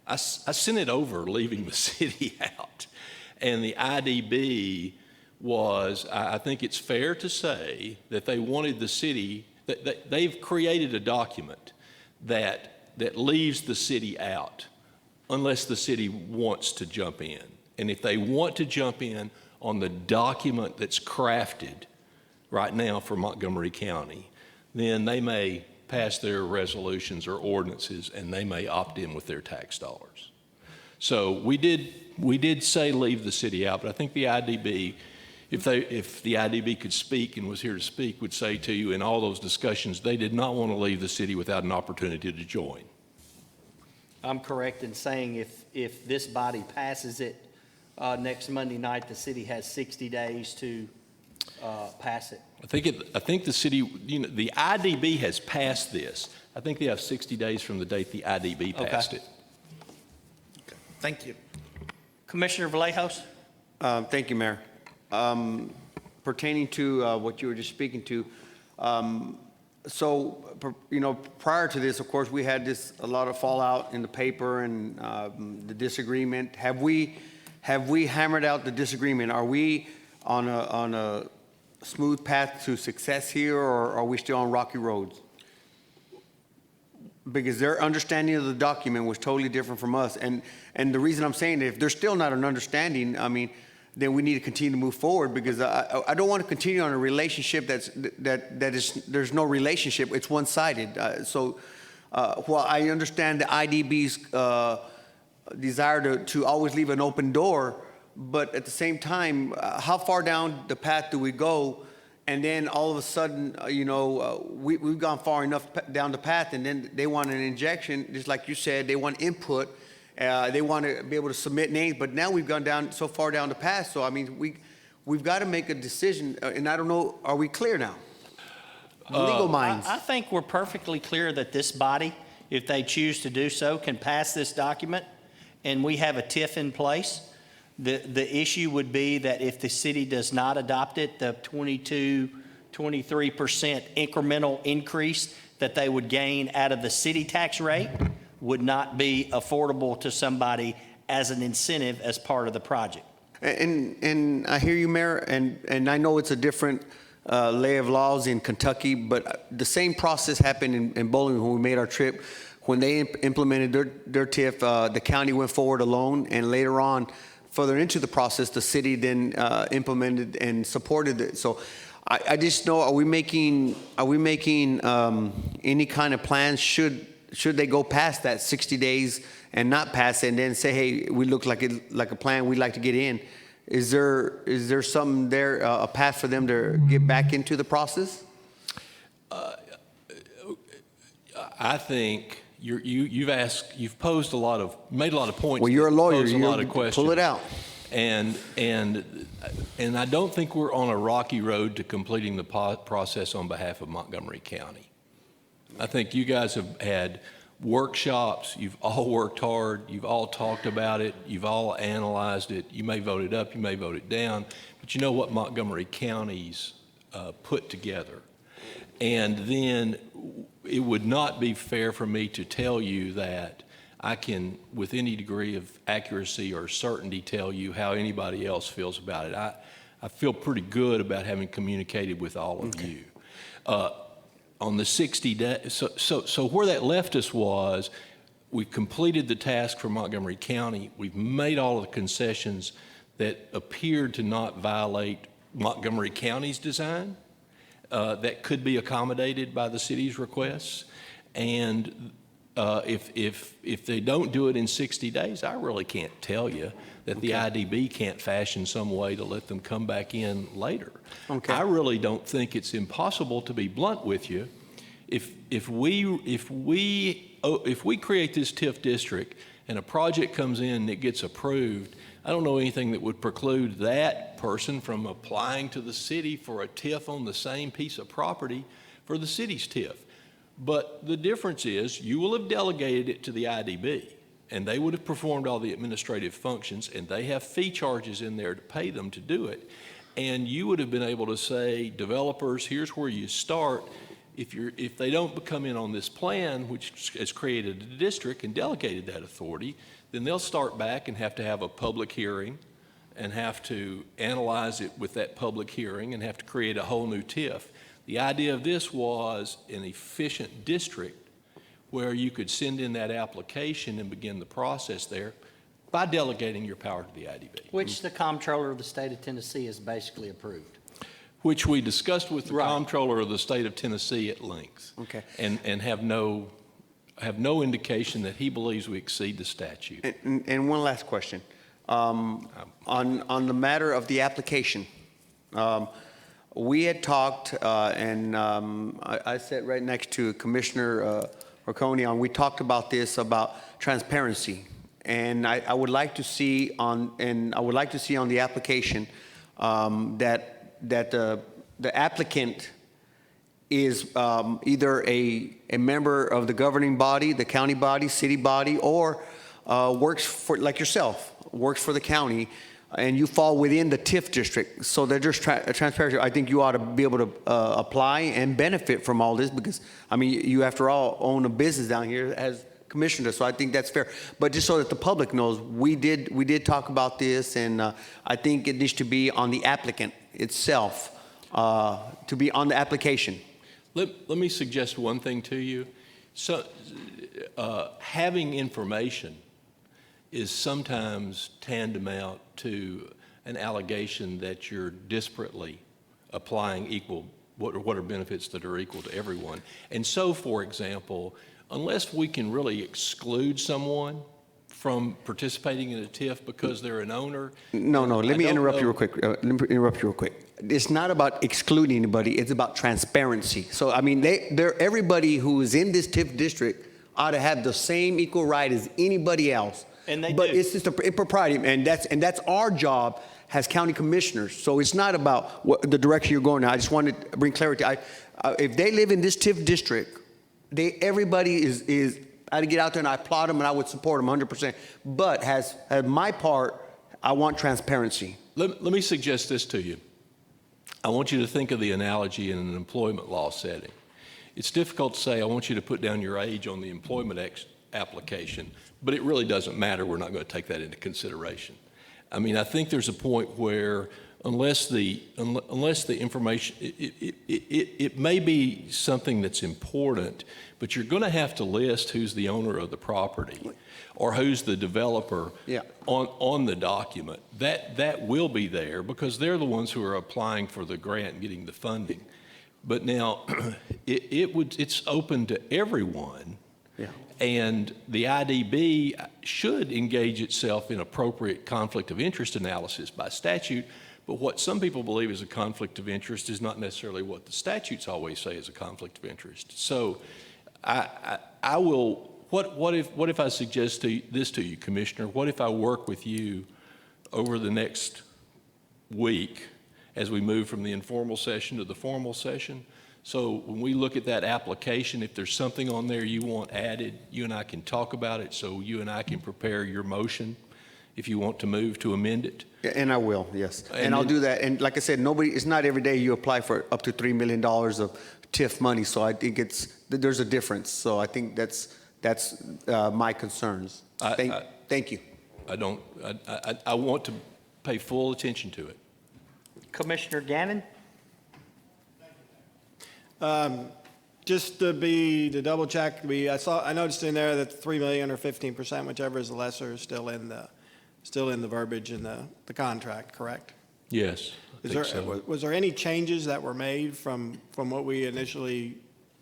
I sent it over leaving the city out. And the IDB was, I think it's fair to say that they wanted the city, that they've created a document that leaves the city out unless the city wants to jump in. And if they want to jump in on the document that's crafted right now for Montgomery County, then they may pass their resolutions or ordinances and they may opt in with their tax dollars. So we did say leave the city out, but I think the IDB, if the IDB could speak and was here to speak, would say to you in all those discussions, they did not want to leave the city without an opportunity to join. I'm correct in saying if this body passes it next Monday night, the city has 60 days to pass it. I think the city, the IDB has passed this. I think they have 60 days from the date the IDB passed it. Okay. Thank you. Commissioner Vallejos? Thank you, Mayor. Pertaining to what you were just speaking to, prior to this, of course, we had a lot of fallout in the paper and the disagreement. Have we hammered out the disagreement? Are we on a smooth path to success here, or are we still on rocky roads? Because their understanding of the document was totally different from us. And the reason I'm saying that if there's still not an understanding, I mean, then we need to continue to move forward, because I don't want to continue on a relationship there's no relationship, it's one-sided. While I understand the IDB's desire to always leave an open door, but at the same time, how far down the path do we go? And then all of a sudden, we've gone far enough down the path, and then they want an injection, just like you said, they want input. They want to be able to submit names, but now we've gone down so far down the path. So I mean, we've got to make a decision, and I don't know, are we clear now? Legal minds. I think we're perfectly clear that this body, if they choose to do so, can pass this document, and we have a TIF in place. The issue would be that if the city does not adopt it, the 23% incremental increase that they would gain out of the city tax rate would not be affordable to somebody as an incentive as part of the project. And I hear you, Mayor, and I know it's a different lay of laws in Kentucky, but the same process happened in Bowling when we made our trip. When they implemented their TIF, the county went forward alone, and later on, further into the process, the city then implemented and supported it. So I just know, are we making any kind of plans should they go past that 60 days and not pass it, and then say, hey, we look like a plan, we'd like to get in? Is there something there, a path for them to get back into the process? I think you've posed made a lot of points. Well, you're a lawyer. Posed a lot of questions. Pull it out. And I don't think we're on a rocky road to completing the process on behalf of Montgomery County. I think you guys have had workshops. You've all worked hard. You've all talked about it. You've all analyzed it. You may vote it up. You may vote it down. But you know what Montgomery County's put together. And then it would not be fair for me to tell you that I can, with any degree of accuracy or certainty, tell you how anybody else feels about it. I feel pretty good about having communicated with all of you. On the 60 days, so where that left us was, we've completed the task for Montgomery County. We've made all of the concessions that appeared to not violate Montgomery County's design. That could be accommodated by the city's requests. And if they don't do it in 60 days, I really can't tell you that the IDB can't fashion some way to let them come back in later. Okay. I really don't think it's impossible, to be blunt with you. If we create this TIF district and a project comes in and it gets approved, I don't know anything that would preclude that person from applying to the city for a TIF on the same piece of property for the city's TIF. But the difference is you will have delegated it to the IDB, and they would have performed all the administrative functions, and they have fee charges in there to pay them to do it. And you would have been able to say, developers, here's where you start. If they don't come in on this plan, which has created a district and delegated that authority, then they'll start back and have to have a public hearing and have to analyze it with that public hearing and have to create a whole new TIF. The idea of this was an efficient district where you could send in that application and begin the process there by delegating your power to the IDB. Which the comptroller of the state of Tennessee has basically approved. Which we discussed with the comptroller of the state of Tennessee at length. Okay. And have no indication that he believes we exceed the statute. And one last question. On the matter of the application, we had talked, and I sat right next to Commissioner Marconi, and we talked about this, about transparency. And I would like to see on the application that the applicant is either a member of the governing body, the county body, city body, or works for, like yourself, works for the county, and you fall within the TIF district, so they're just transparency. I think you ought to be able to apply and benefit from all this because, I mean, you after all own a business down here as commissioner, so I think that's fair. But just so that the public knows, we did talk about this, and I think it needs to be on the applicant itself, to be on the application. Let me suggest one thing to you. So, having information is sometimes tantamount to an allegation that you're disparately applying equal, what are benefits that are equal to everyone. And so, for example, unless we can really exclude someone from participating in a TIF because they're an owner. No, let me interrupt you real quick. It's not about excluding anybody, it's about transparency. So, I mean, everybody who is in this TIF district ought to have the same equal right as anybody else. And they but do. It's just a propriety, and that's our job as county commissioners. So it's not about the direction you're going now. I just wanted to bring clarity. If they live in this TIF district, everybody is. I'd get out there and I applaud them and I would support them 100%. But as my part, I want transparency. Let me suggest this to you. I want you to think of the analogy in an employment law setting. It's difficult to say, I want you to put down your age on the employment application, but it really doesn't matter. We're not going to take that into consideration. I mean, I think there's a point where unless the information, it may be something that's important, but you're going to have to list who's the owner of the property or who's the developer on the document. That will be there because they're the ones who are applying for the grant and getting the funding. But now it's open to everyone. Yeah. And the IDB should engage itself in appropriate conflict of interest analysis by statute. But what some people believe is a conflict of interest is not necessarily what the statutes always say is a conflict of interest. So I will, what if I suggest this to you, Commissioner? What if I work with you over the next week as we move from the informal session to the formal session? So when we look at that application, if there's something on there you want added, you and I can talk about it so you and I can prepare your motion if you want to move to amend it. And I will, yes. And I'll do that. And like I said, it's not every day you apply for up to $3 million of TIF money. So I think there's a difference. So I think that's my concerns. Thank you. I want to pay full attention to it. Commissioner Gannon? Just to double check, I noticed in there that 3 million or 15%, whichever is the lesser, is still in the verbiage in the contract, correct? Yes. Was there any changes that were made from what we initially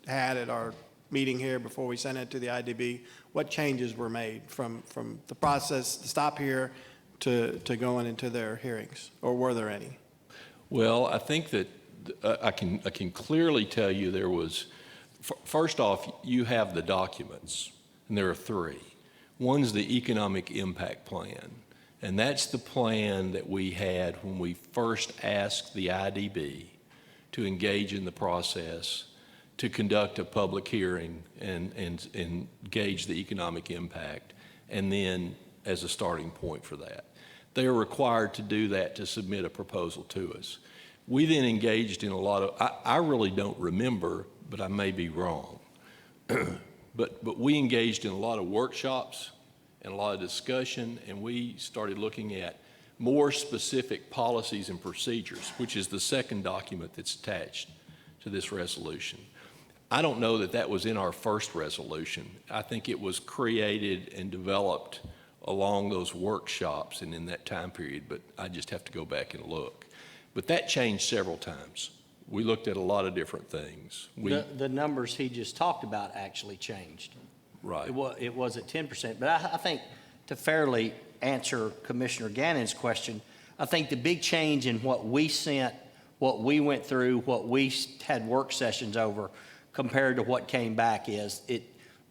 had at our meeting here before we sent it to the IDB? What changes were made from the process, the stop here, to going into their hearings, or were there any? Well, I think that I can clearly tell you there was, first off, you have the documents, and there are three. One's the economic impact plan, and that's the plan that we had when we first asked the IDB to engage in the process to conduct a public hearing and gauge the economic impact, and then as a starting point for that. They are required to do that to submit a proposal to us. We then engaged in a lot of, I really don't remember, but I may be wrong. But we engaged in a lot of workshops and a lot of discussion, and we started looking at more specific policies and procedures, which is the second document that's attached to this resolution. I don't know that that was in our first resolution. I think it was created and developed along those workshops and in that time period, but I just have to go back and look. But that changed several times. We looked at a lot of different things. The numbers he just talked about actually changed. Right. It was at 10%. But I think to fairly answer Commissioner Gannon's question, I think the big change in what we sent, what we went through, what we had work sessions over compared to what came back is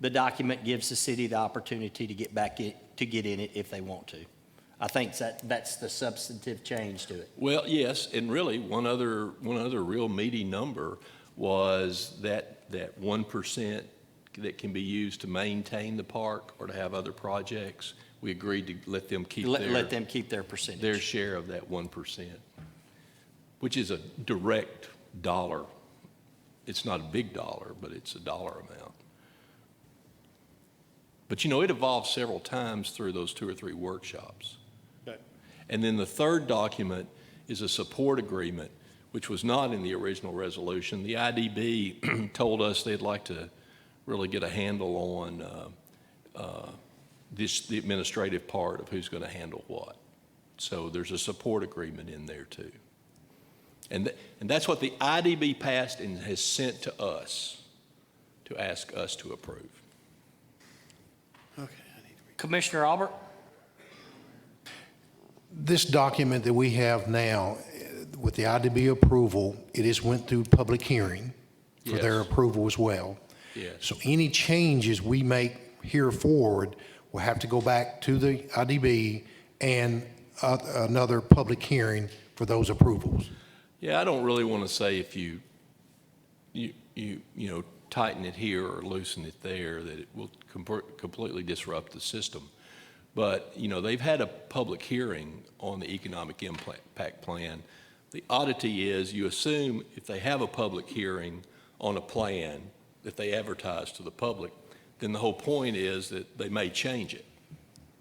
the document gives the city the opportunity to get back to get in it if they want to. I think that's the substantive change to it. Well, yes, and really one other real meaty number was that 1% that can be used to maintain the park or to have other projects. we agreed to let them keep Let them keep their percentage. their share of that 1%, which is a direct dollar. It's not a big dollar, but it's a dollar amount. But you know, it evolved several times through those 2 or 3 workshops. Okay. And then the third document is a support agreement, which was not in the original resolution. The IDB told us they'd like to really get a handle on the administrative part of who's going to handle what. So there's a support agreement in there too. And that's what the IDB passed and has sent to us to ask us to approve. Commissioner Albert? This document that we have now, with the IDB approval, it has went through public hearing for their Yes. approval as well. Yes. So any changes we make here forward will have to go back to the IDB and another public hearing for those approvals. Yeah, I don't really want to say if you tighten it here or loosen it there that it will completely disrupt the system. But, you know, they've had a public hearing on the economic impact plan. The oddity is you assume if they have a public hearing on a plan that they advertise to the public, then the whole point is that they may change it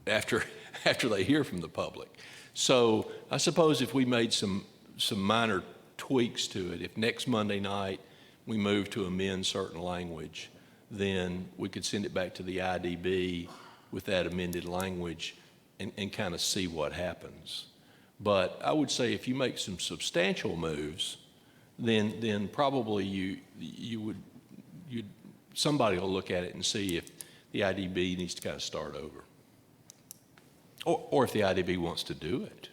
after they hear from the public. So I suppose if we made some minor tweaks to it, if next Monday night we move to amend certain language, then we could send it back to the IDB with that amended language and kind of see what happens. But I would say if you make some substantial moves, then probably somebody will look at it and see if the IDB needs to kind of start over. Or if the IDB wants to do it.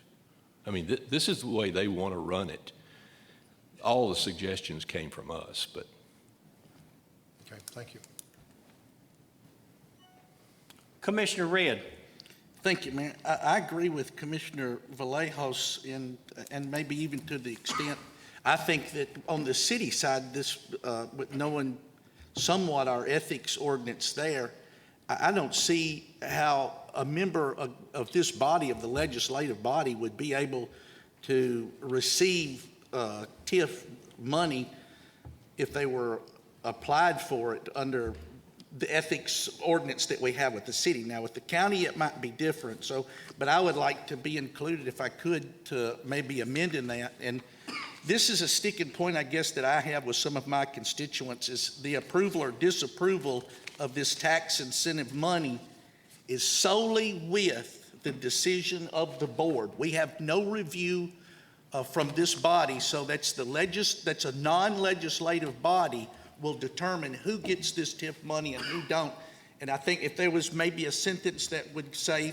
I mean, this is the way they want to run it. All the suggestions came from us, but. Okay, thank you. Commissioner Redd? Thank you, Mayor. I agree with Commissioner Vallejos and maybe even to the extent, I think that on the city side, this, with knowing somewhat our ethics ordinance there, I don't see how a member of this body, of the legislative body, would be able to receive TIF money if they were applied for it under the ethics ordinance that we have with the city. Now, with the county, it might be different. So, but I would like to be included, if I could, to maybe amend in that. And this is a sticking point, I guess, that I have with some of my constituents, is the approval or disapproval of this tax incentive money is solely with the decision of the board. We have no review from this body, so that's a non-legislative body will determine who gets this TIF money and who don't. And I think if there was maybe a sentence that would say,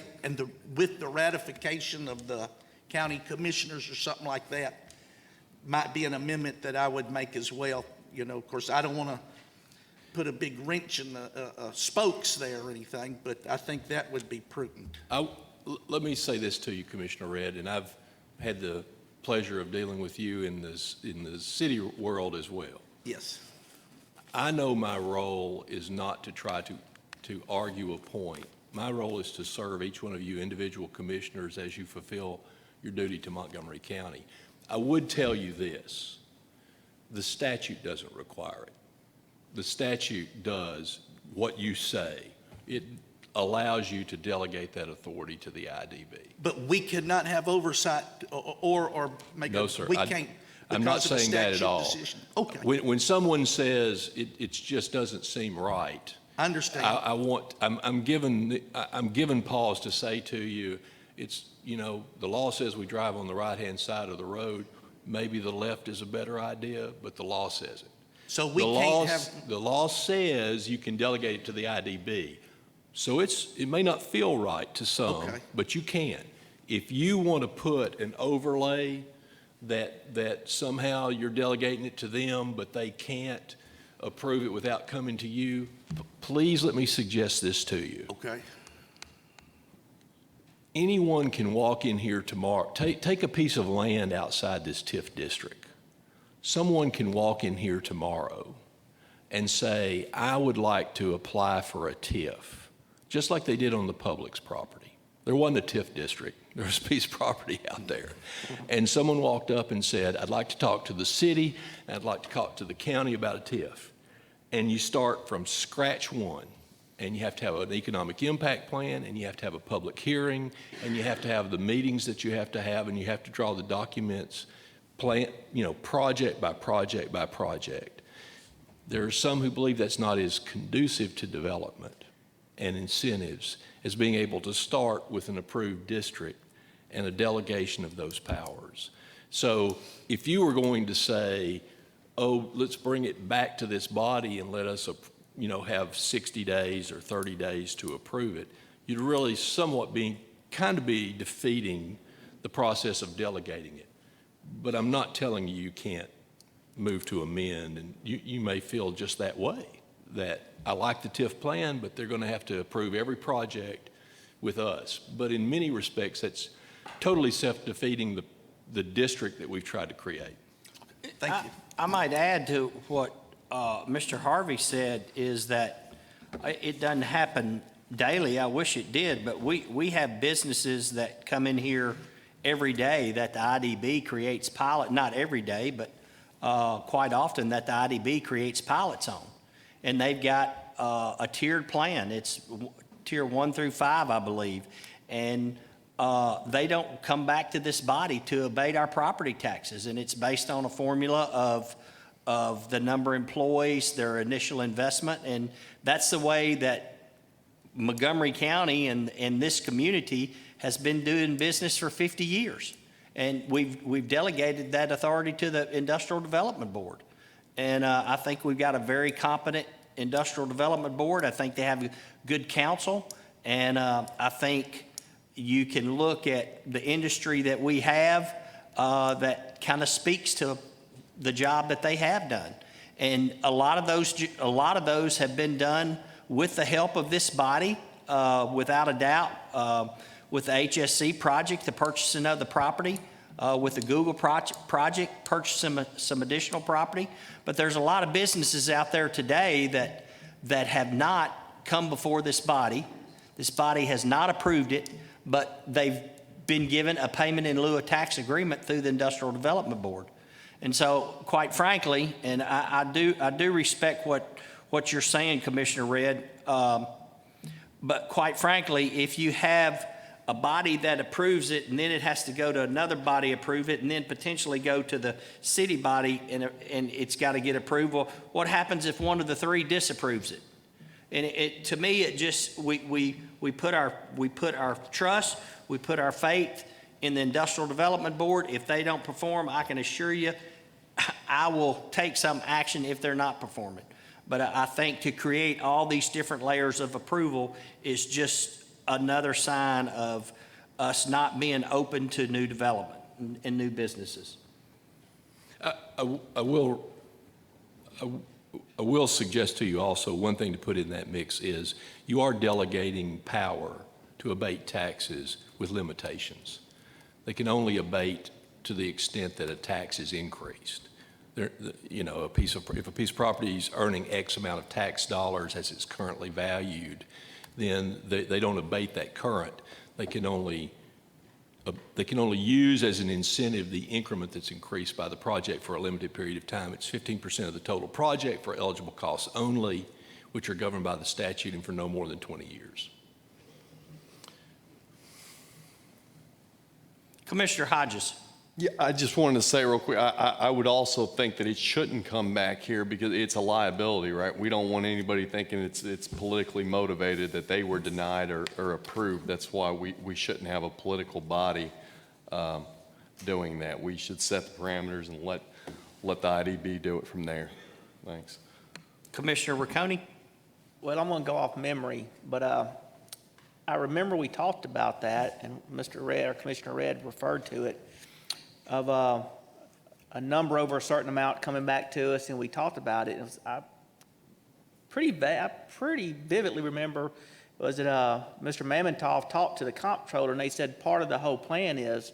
with the ratification of the county commissioners or something like that, might be an amendment that I would make as well. You know, of course, I don't want to put a big wrench in the spokes there or anything, but I think that would be prudent. Let me say this to you, Commissioner Redd, and I've had the pleasure of dealing with you in the city world as well. Yes. I know my role is not to try to argue a point. My role is to serve each one of you individual commissioners as you fulfill your duty to Montgomery County. I would tell you this, the statute doesn't require it. The statute does what you say. It allows you to delegate that authority to the IDB. But we cannot have oversight or make No, sir. We can't. I'm not because of a saying that at statute all. decision. Okay. When someone says it just doesn't seem right, I understand. I'm given pause to say to you, it's, you know, the law says we drive on the right-hand side of the road. Maybe the left is a better idea, but the law says it. So we can't have. The law says you can delegate it to the IDB. So it may not feel right to some, but you can. If you want to put an overlay that somehow you're delegating it to them, but they can't approve it without coming to you, please let me suggest this to you. Okay. Anyone can walk in here tomorrow. Take a piece of land outside this TIF district. Someone can walk in here tomorrow and say, I would like to apply for a TIF, just like they did on the public's property. There wasn't a TIF district. There was a piece of property out there. And someone walked up and said, I'd like to talk to the city, and I'd like to talk to the county about a TIF. And you start from scratch one, and you have to have an economic impact plan, and you have to have a public hearing, and you have to have the meetings that you have to have, and you have to draw the documents, plan, project by project by project. There are some who believe that's not as conducive to development and incentives as being able to start with an approved district and a delegation of those powers. So if you were going to say, oh, let's bring it back to this body and let us, have 60 days or 30 days to approve it, you'd really somewhat be defeating the process of delegating it. But I'm not telling you you can't move to amend, and you may feel just that way, that I like the TIF plan, but they're going to have to approve every project with us. But in many respects, that's totally self-defeating the district that we've tried to create. Thank you. I might add to what Mr. Harvey said is that it doesn't happen daily. I wish it did, but we have businesses that come in here every day that the IDB creates not every day, but quite often that the IDB creates pilots on. And they've got a tiered plan. It's tier 1 through 5, I believe. And they don't come back to this body to abate our property taxes. And it's based on a formula of the number of employees, their initial investment. And that's the way that Montgomery County and this community has been doing business for 50 years. And we've delegated that authority to the Industrial Development Board. And I think we've got a very competent Industrial Development Board. I think they have good counsel. And I think you can look at the industry that we have that kind of speaks to the job that they have done. And a lot of those have been done with the help of this body, without a doubt, with the HSC project, the purchasing of the property, with the Google project, purchasing some additional property. But there's a lot of businesses out there today that have not come before this body. This body has not approved it, but they've been given a payment in lieu of tax agreement through the Industrial Development Board. And so, quite frankly, and I do respect what you're saying, Commissioner Redd, but quite frankly, if you have a body that approves it, and then it has to go to another body approve it, and then potentially go to the city body, and it's got to get approval. What happens if one of the three disapproves it? And to me, it just we put our trust, we put our faith in the Industrial Development Board. If they don't perform, I can assure you, I will take some action if they're not performing. But I think to create all these different layers of approval is just another sign of us not being open to new development and new businesses. I will suggest to you also one thing to put in that mix is you are delegating power to abate taxes with limitations. They can only abate to the extent that a tax is increased. If a piece of property is earning X amount of tax dollars as it's currently valued, then they don't abate that current. They can only use as an incentive the increment that's increased by the project for a limited period of time. It's 15% of the total project for eligible costs only, which are governed by the statute and for no more than 20 years. Commissioner Hodges. Yeah, I just wanted to say real quick, I would also think that it shouldn't come back here because it's a liability, right? We don't want anybody thinking it's politically motivated that they were denied or approved. That's why we shouldn't have a political body doing that. We should set the parameters and let the IDB do it from there. Thanks. Commissioner Riccone? Well, I'm going to go off memory, but I remember we talked about that, and Commissioner Redd referred to it, of a number over a certain amount coming back to us, and we talked about it. I pretty vividly remember was that Mr. Mamontoff talked to the comptroller, and they said part of the whole plan is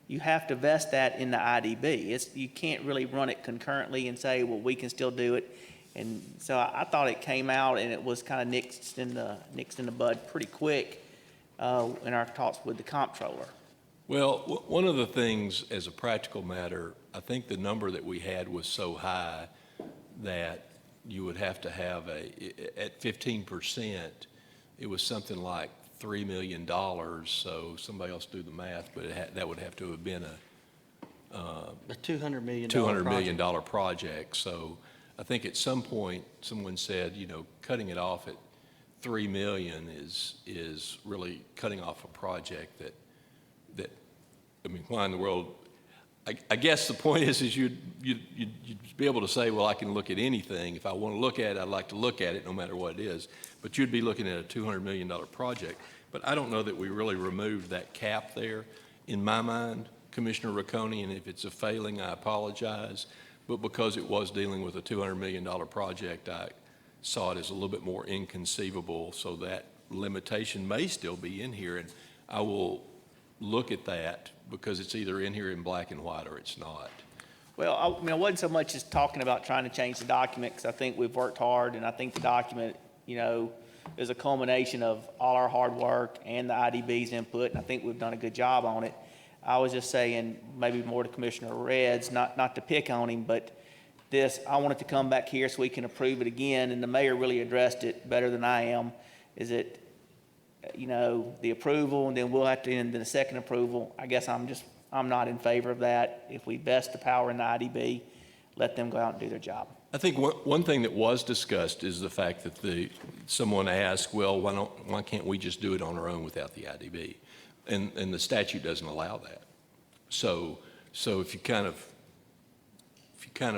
you have to vest that in the IDB. You can't really run it concurrently and say, well, we can still do it. And so I thought it came out and it was kind of nixed in the bud pretty quick. in our talks with the comptroller. Well, one of the things, as a practical matter, I think the number that we had was so high that you would have to have at 15%, it was something like $3 million. So somebody else do the math, but that would have to have been A $200 million $200 million project. So I think at some point, someone said, cutting it off at $3 million is really cutting off a project that I mean, why in the world? I guess the point is you'd be able to say, well, I can look at anything. If I want to look at it, I'd like to look at it no matter what it is. But you'd be looking at a $200 million project. But I don't know that we really removed that cap there. In my mind, Commissioner Riccone, and if it's a failing, I apologize. But because it was dealing with a $200 million project, I saw it as a little bit more inconceivable. So that limitation may still be in here. And I will look at that because it's either in here in black and white or it's not. Well, I wasn't so much just talking about trying to change the document, because I think we've worked hard, and I think the document, is a culmination of all our hard work and the IDB's input, and I think we've done a good job on it. I was just saying, maybe more to Commissioner Reds, not to pick on him, but I want it to come back here so we can approve it again, and the mayor really addressed it better than I am, is it, the approval, and then we'll have to end in the second approval. I guess I'm not in favor of that. If we vest the power in the IDB, let them go out and do their job. I think one thing that was discussed is the fact that someone asked, well, why can't we just do it on our own without the IDB? And the statute doesn't allow that. So if you kind of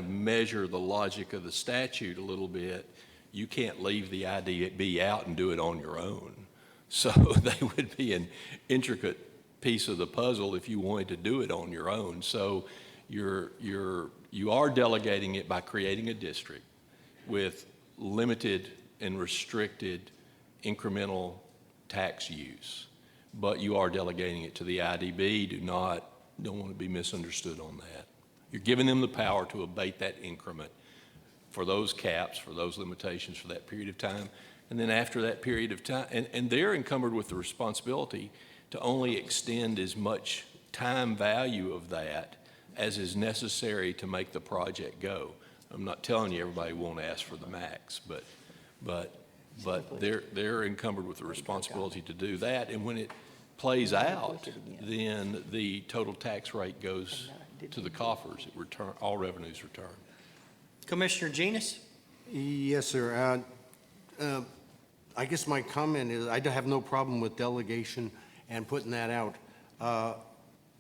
measure the logic of the statute a little bit, you can't leave the IDB out and do it on your own. So they would be an intricate piece of the puzzle if you wanted to do it on your own. So you are delegating it by creating a district with limited and restricted incremental tax use, but you are delegating it to the IDB. Don't want to be misunderstood on that. You're giving them the power to abate that increment for those caps, for those limitations for that period of time. And then after that period of time, and they're encumbered with the responsibility to only extend as much time value of that as is necessary to make the project go. I'm not telling you everybody won't ask for the max, but they're encumbered with the responsibility to do that. And when it plays out, then the total tax rate goes to the coffers. All revenues return. Commissioner Genus? Yes, sir. I guess my comment is I have no problem with delegation and putting that out.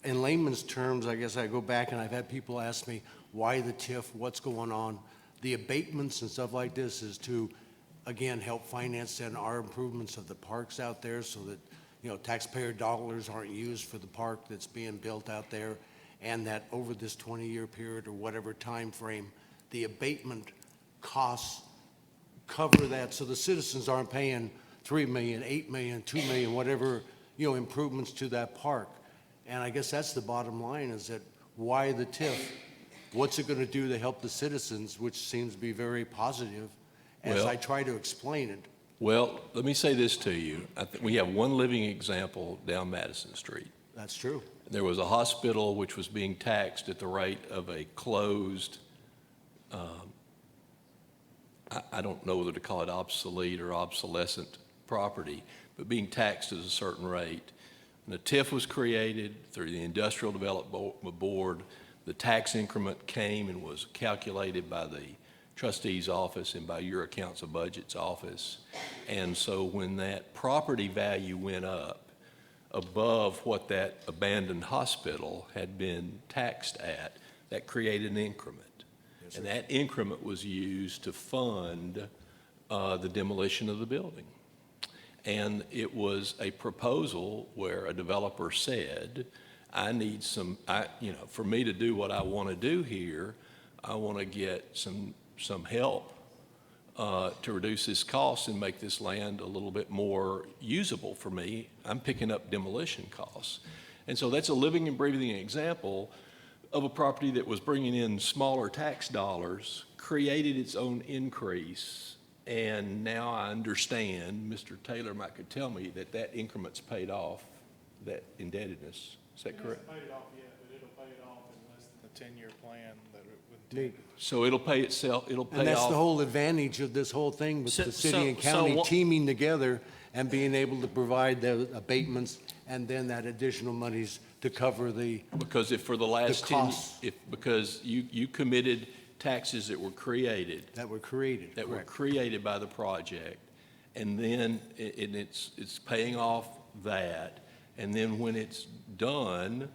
In layman's terms, I guess I go back and I've had people ask me, why the TIF, what's going on? The abatements and stuff like this is to, again, help finance and our improvements of the parks out there so that, taxpayer dollars aren't used for the park that's being built out there, and that over this 20-year period or whatever time frame, the abatement costs cover that so the citizens aren't paying $3 million, $8 million, $2 million, whatever, improvements to that park. And I guess that's the bottom line, is that why the TIF? What's it going to do to help the citizens, which seems to be very positive as I try to explain it. Well, let me say this to you. We have one living example down Madison Street. That's true. There was a hospital which was being taxed at the rate of a closed, I don't know whether to call it obsolete or obsolescent property, but being taxed at a certain rate. And the TIF was created through the Industrial Development Board. The tax increment came and was calculated by the trustee's office and by your accounts of budget's office. And so when that property value went up above what that abandoned hospital had been taxed at, that created an increment. Yes, and that increment was used to fund the demolition of the building. And it was a proposal where a developer said, I need for me to do what I want to do here, I want to get some help to reduce this cost and make this land a little bit more usable for me. I'm picking up demolition costs. And so that's a living and breathing example of a property that was bringing in smaller tax dollars, created its own increase And now I understand, Mr. Taylor might could tell me that that increment's paid off, that indebtedness. Is that correct? It hasn't paid it off yet, but it'll pay it off in less than the 10-year plan that it would take. So it'll pay itself, it'll pay off. And that's the whole advantage of this whole thing with the city and county teaming together and being able to provide the abatements and then that additional monies to cover the Because if for the last 10, costs. because you committed taxes that were created. That were created, That were correct. created by the project. And then it's paying off that. And then when it's done,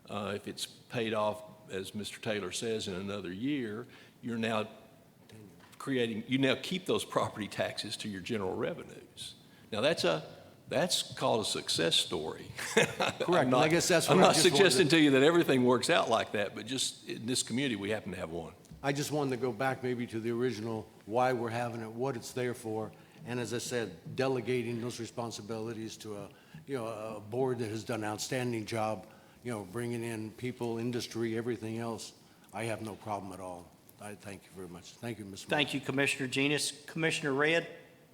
if it's paid off, as Mr. Taylor says, in another year, you're now creating, you now keep those property taxes to your general revenues. Now that's called a success story. Correct. I guess that's what I'm I not just wanted suggesting to- to you that everything works out like that, but just in this community, we happen to have one. I just wanted to go back maybe to the original, why we're having it, what it's there for, and as I said, delegating those responsibilities to a board that has done an outstanding job, bringing in people, industry, everything else. I have no problem at all. I thank you very much. Thank you, Mr. Mayor. Thank you, Commissioner Genus. Commissioner Red?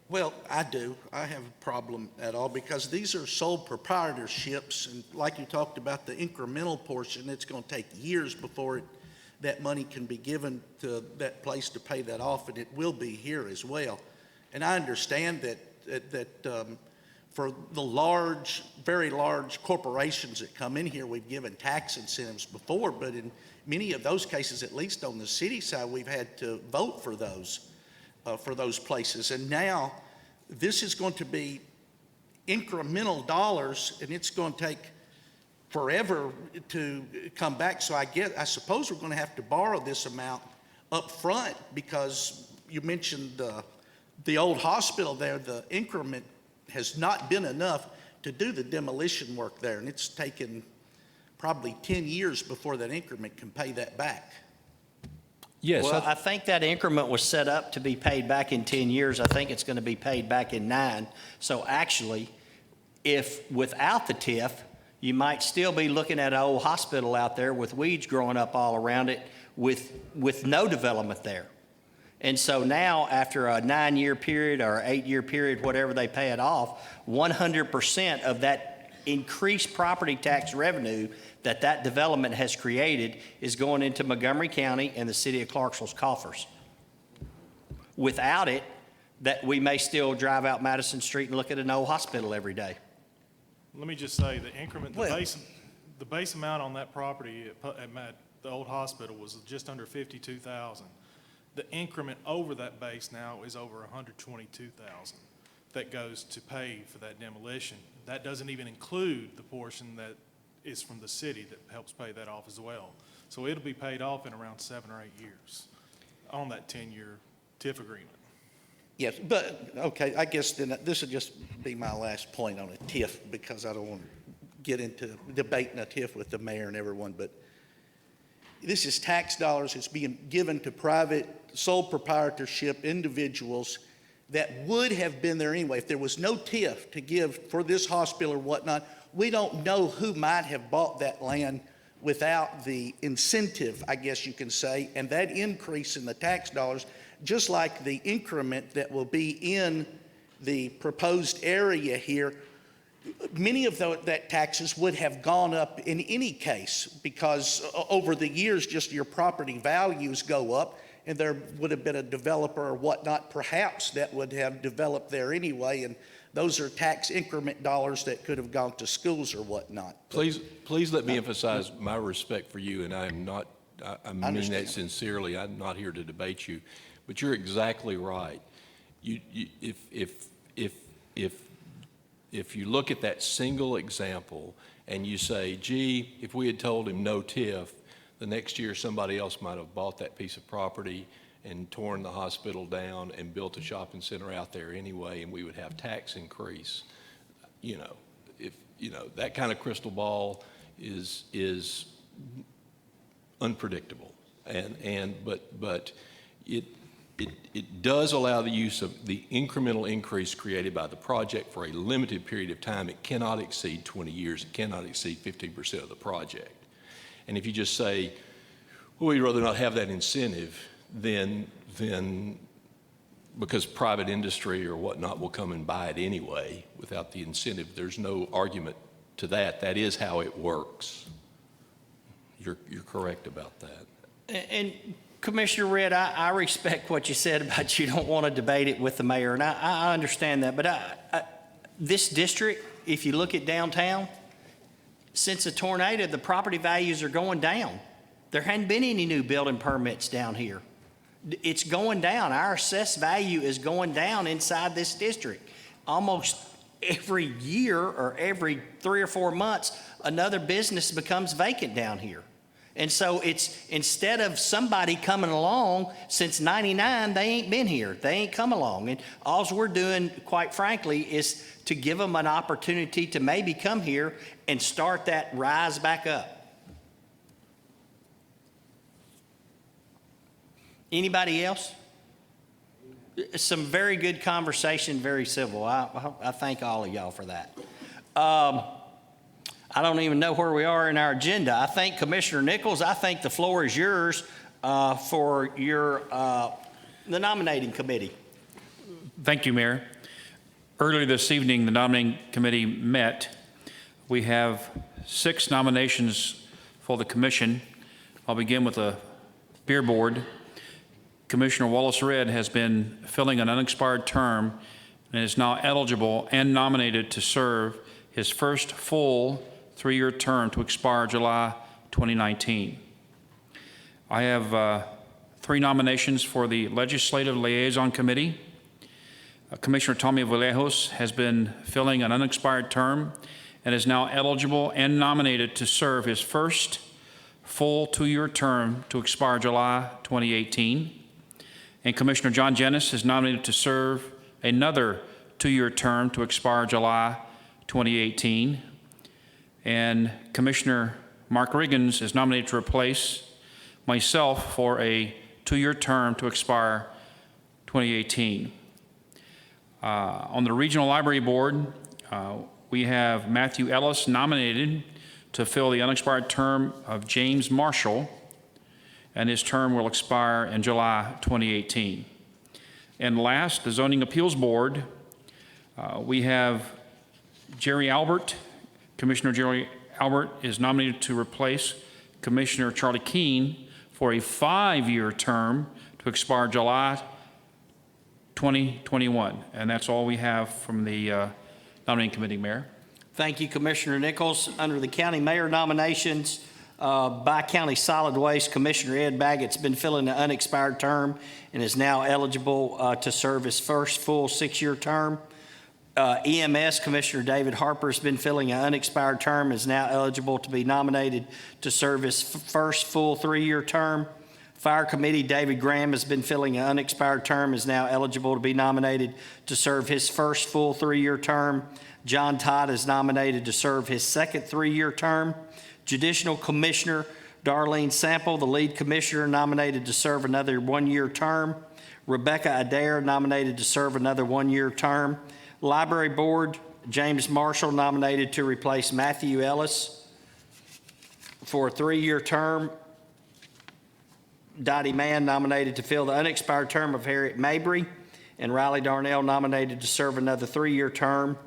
Well, I do. I have a problem at all because these are sole proprietorships, and like you talked about the incremental portion, it's going to take years before that money can be given to that place to pay that off, and it will be here as well. And I understand that for the large, very large corporations that come in here, we've given tax incentives before, but in many of those cases, at least on the city side, we've had to vote for those places. And now this is going to be incremental dollars, and it's going to take forever to come back. So I suppose we're going to have to borrow this amount up front because you mentioned the old hospital there. The increment has not been enough to do the demolition work there, and it's taken probably 10 years before that increment can pay that back. Yes. Well, I think that increment was set up to be paid back in 10 years. I think it's going to be paid back in 9. So actually, if without the TIF, you might still be looking at an old hospital out there with weeds growing up all around it with no development there. And so now, after a 9-year period or 8-year period, whatever they pay it off, 100% of that increased property tax revenue that development has created is going into Montgomery County and the city of Clarksville's coffers. Without it, that we may still drive out Madison Street and look at an old hospital every day. Let me just say, the increment, the base amount on that property at the old hospital was just under $52,000. The increment over that base now is over $122,000 that goes to pay for that demolition. That doesn't even include the portion that is from the city that helps pay that off as well. So it'll be paid off in around 7 or 8 years on that 10-year TIF agreement. Yes, but, okay, I guess then this would just be my last point on a TIF because I don't want to get into debating a TIF with the mayor and everyone, but this is tax dollars. It's being given to private sole proprietorship individuals that would have been there anyway. If there was no TIF to give for this hospital or whatnot, we don't know who might have bought that land without the incentive, I guess you can say, and that increase in the tax dollars, just like the increment that will be in the proposed area here, many of that taxes would have gone up in any case because over the years, just your property values go up, and there would have been a developer or whatnot, perhaps, that would have developed there anyway, and those are tax increment dollars that could have gone to schools or whatnot. Please let me emphasize my respect for you, and I mean that sincerely. I'm not here to debate you, but you're exactly right. If you look at that single example and you say, gee, if we had told him no TIF, the next year somebody else might have bought that piece of property and torn the hospital down and built a shopping center out there anyway, and we would have tax increase. That kind of crystal ball is unpredictable, but it does allow the use of the incremental increase created by the project for a limited period of time. It cannot exceed 20 years. It cannot exceed 15% of the project. And if you just say, well, we'd rather not have that incentive, then because private industry or whatnot will come and buy it anyway without the incentive. There's no argument to that. That is how it works. You're correct about that. And Commissioner Redd, I respect what you said about you don't want to debate it with the mayor, and I understand that. But this district, if you look at downtown, since the tornado, the property values are going down. There hadn't been any new building permits down here. It's going down. Our assessed value is going down inside this district. Almost every year or every 3 or 4 months, another business becomes vacant down here. And so it's, instead of somebody coming along, since 99, they ain't been here. They ain't come along. And all we're doing, quite frankly, is to give them an opportunity to maybe come here and start that rise back up. Anybody else? Some very good conversation, very civil. I thank all of y'all for that. I don't even know where we are in our agenda. I thank Commissioner Nichols. I think the floor is yours for the nominating committee. Thank you, Mayor. Earlier this evening, the nominating committee met. We have 6 nominations for the commission. I'll begin with the beer board. Commissioner Wallace Redd has been filling an unexpired term and is now eligible and nominated to serve his first full 3-year term to expire July 2019. I have 3 nominations for the Legislative Liaison Committee. Commissioner Tommy Vallejos has been filling an unexpired term and is now eligible and nominated to serve his first full 2-year term to expire July 2018. And Commissioner John Jennis is nominated to serve another 2-year term to expire July 2018. And Commissioner Mark Riggins is nominated to replace myself for a 2-year term to expire 2018. On the Regional Library Board, we have Matthew Ellis nominated to fill the unexpired term of James Marshall, and his term will expire in July 2018. And last, the Zoning Appeals Board, we have Jerry Albert. Commissioner Jerry Albert is nominated to replace Commissioner Charlie Keene for a 5-year term to expire July 2021. And that's all we have from the nominating committee, Mayor. Thank you, Commissioner Nichols. Under the county mayor nominations, by County Solid Waste, Commissioner Ed Baggett's been filling an unexpired term and is now eligible to serve his first full 6-year term. EMS, Commissioner David Harper has been filling an unexpired term and is now eligible to be nominated to serve his first full 3-year term. Fire Committee, David Graham has been filling an unexpired term, is now eligible to be nominated to serve his first full 3-year term. John Todd is nominated to serve his second 3-year term. Judicial Commissioner Darlene Sample, the lead commissioner, nominated to serve another 1-year term. Rebecca Adair, nominated to serve another 1-year term. Library Board, James Marshall, nominated to replace Matthew Ellis for a 3-year term. Dottie Mann, nominated to fill the unexpired term of Harriet Mabry. And Riley Darnell, nominated to serve another 3-year term.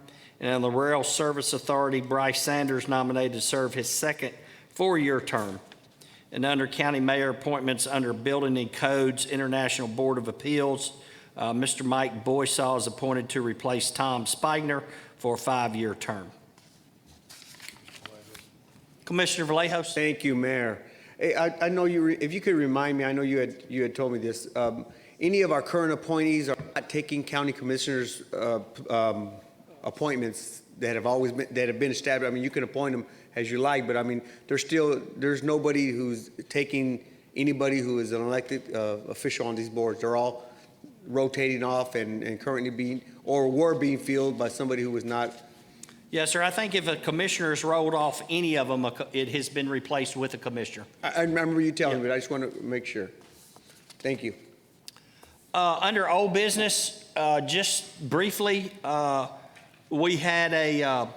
And on the Rail Service Authority, Bryce Sanders, nominated to serve his second 4-year term. And under county mayor appointments under Building and Codes International Board of Appeals, Mr. Mike Boysaw is appointed to replace Tom Spigner for a 5-year term. Commissioner Vallejos. Thank you, Mayor. Hey, I know you, if you could remind me, I know you had told me this. Any of our current appointees are not taking county commissioners' appointments that have been established. I mean, you can appoint them as you like, but I mean, there's nobody who's taking anybody who is an elected official on these boards. They're all rotating off and currently being, or were being filled by somebody who was not. Yes, sir. I think if a commissioner has rolled off any of them, it has been replaced with a commissioner. I remember you telling me, but I just want to make sure. Thank you. Under old business, just briefly, we had a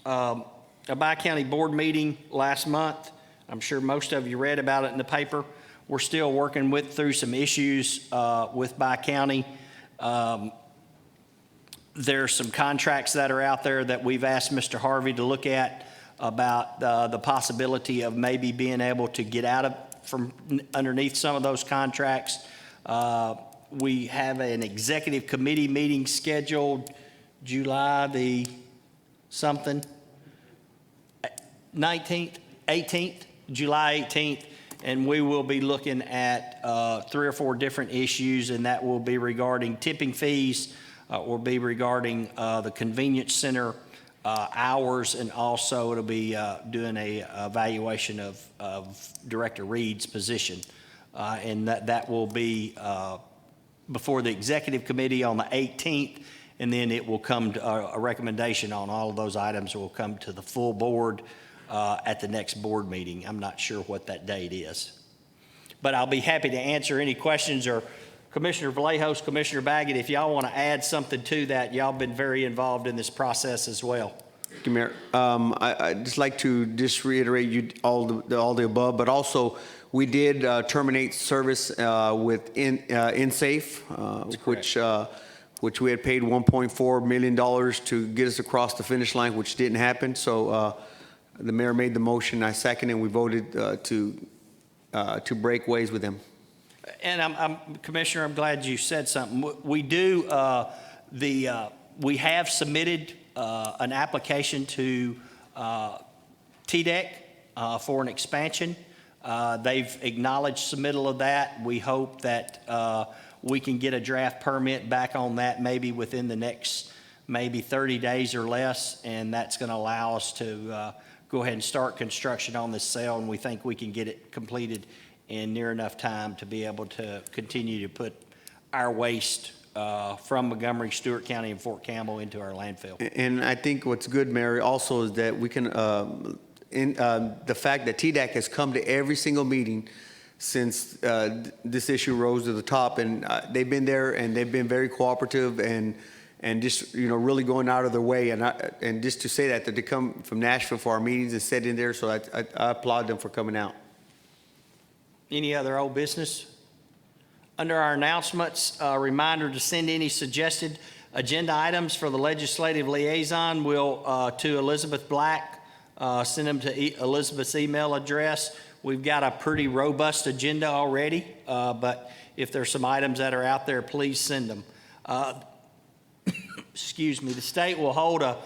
Bi-County board meeting last month. I'm sure most of you read about it in the paper. We're still working through some issues with Bi-County. There's some contracts that are out there that we've asked Mr. Harvey to look at about the possibility of maybe being able to get out of from underneath some of those contracts. We have an executive committee meeting scheduled July the something, 19th, 18th, July 18th, and we will be looking at 3 or 4 different issues, and that will be regarding tipping fees, will be regarding the convenience center hours, and also it'll be doing a evaluation of Director Reed's position. And that will be before the executive committee on the 18th, and then it will come to a recommendation on all of those items will come to the full board at the next board meeting. I'm not sure what that date is. But I'll be happy to answer any questions, or Commissioner Vallejos, Commissioner Baggett, if y'all want to add something to that, y'all been very involved in this process as well. Thank you, Mayor. I'd just like to reiterate all the above, but also we did terminate service with InSafe, which we had paid $1.4 million to get us across the finish line, which didn't happen. So the mayor made the motion, I seconded, and we voted to break ways with them. And Commissioner, I'm glad you said something. We do, we have submitted an application to TDEC for an expansion. They've acknowledged submittal of that. We hope that we can get a draft permit back on that maybe within the next maybe 30 days or less, and that's going to allow us to go ahead and start construction on this cell, and we think we can get it completed in near enough time to be able to continue to put our waste from Montgomery, Stewart County, and Fort Campbell into our landfill. And I think what's good, Mary, also is that we can, the fact that TDEC has come to every single meeting since this issue rose to the top, and they've been there and they've been very cooperative and just, really going out of their way. And just to say that they come from Nashville for our meetings and sit in there, so I applaud them for coming out. Any other old business? Under our announcements, a reminder to send any suggested agenda items for the legislative liaison to Elizabeth Black. Send them to Elizabeth's email address. We've got a pretty robust agenda already, but if there's some items that are out there, please send them. Excuse me. The state will hold a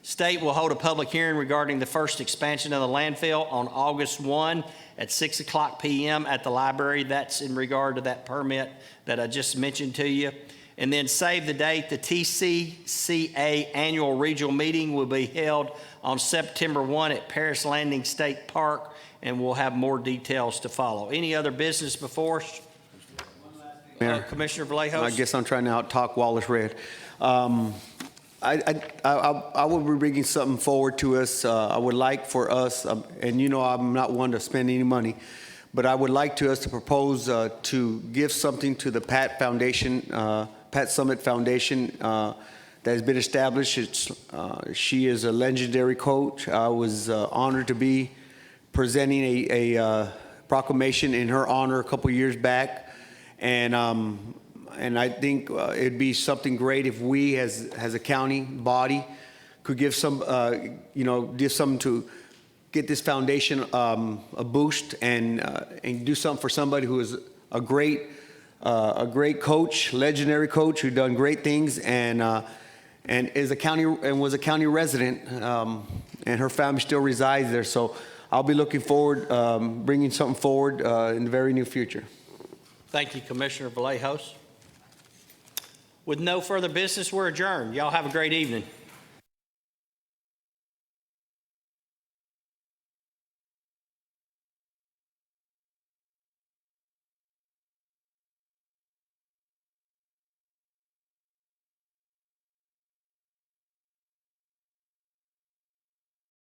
State will hold a public hearing regarding the first expansion of the landfill on August 1 at 6:00 p.m. at the library. That's in regard to that permit that I just mentioned to you. And then save the date, the TCCA annual regional meeting will be held on September 1 at Paris Landing State Park, and we'll have more details to follow. Any other business before us? Commissioner Vallejos? I guess I'm trying to out-talk Wallace Red. I will be bringing something forward to us. I would like for us, and I'm not one to spend any money, but I would like us to propose to give something to the Pat Foundation, Pat Summit Foundation that has been established. She is a legendary coach. I was honored to be presenting a proclamation in her honor a couple years back, and I think it'd be something great if we, as a county body, could give some, give something to get this foundation a boost and do something for somebody who is a great coach, legendary coach who done great things, and is a county and was a county resident, and her family still resides there. So I'll be looking forward, bringing something forward in the very near future. Thank you, Commissioner Vallejos. With no further business, we're adjourned. Y'all have a great evening.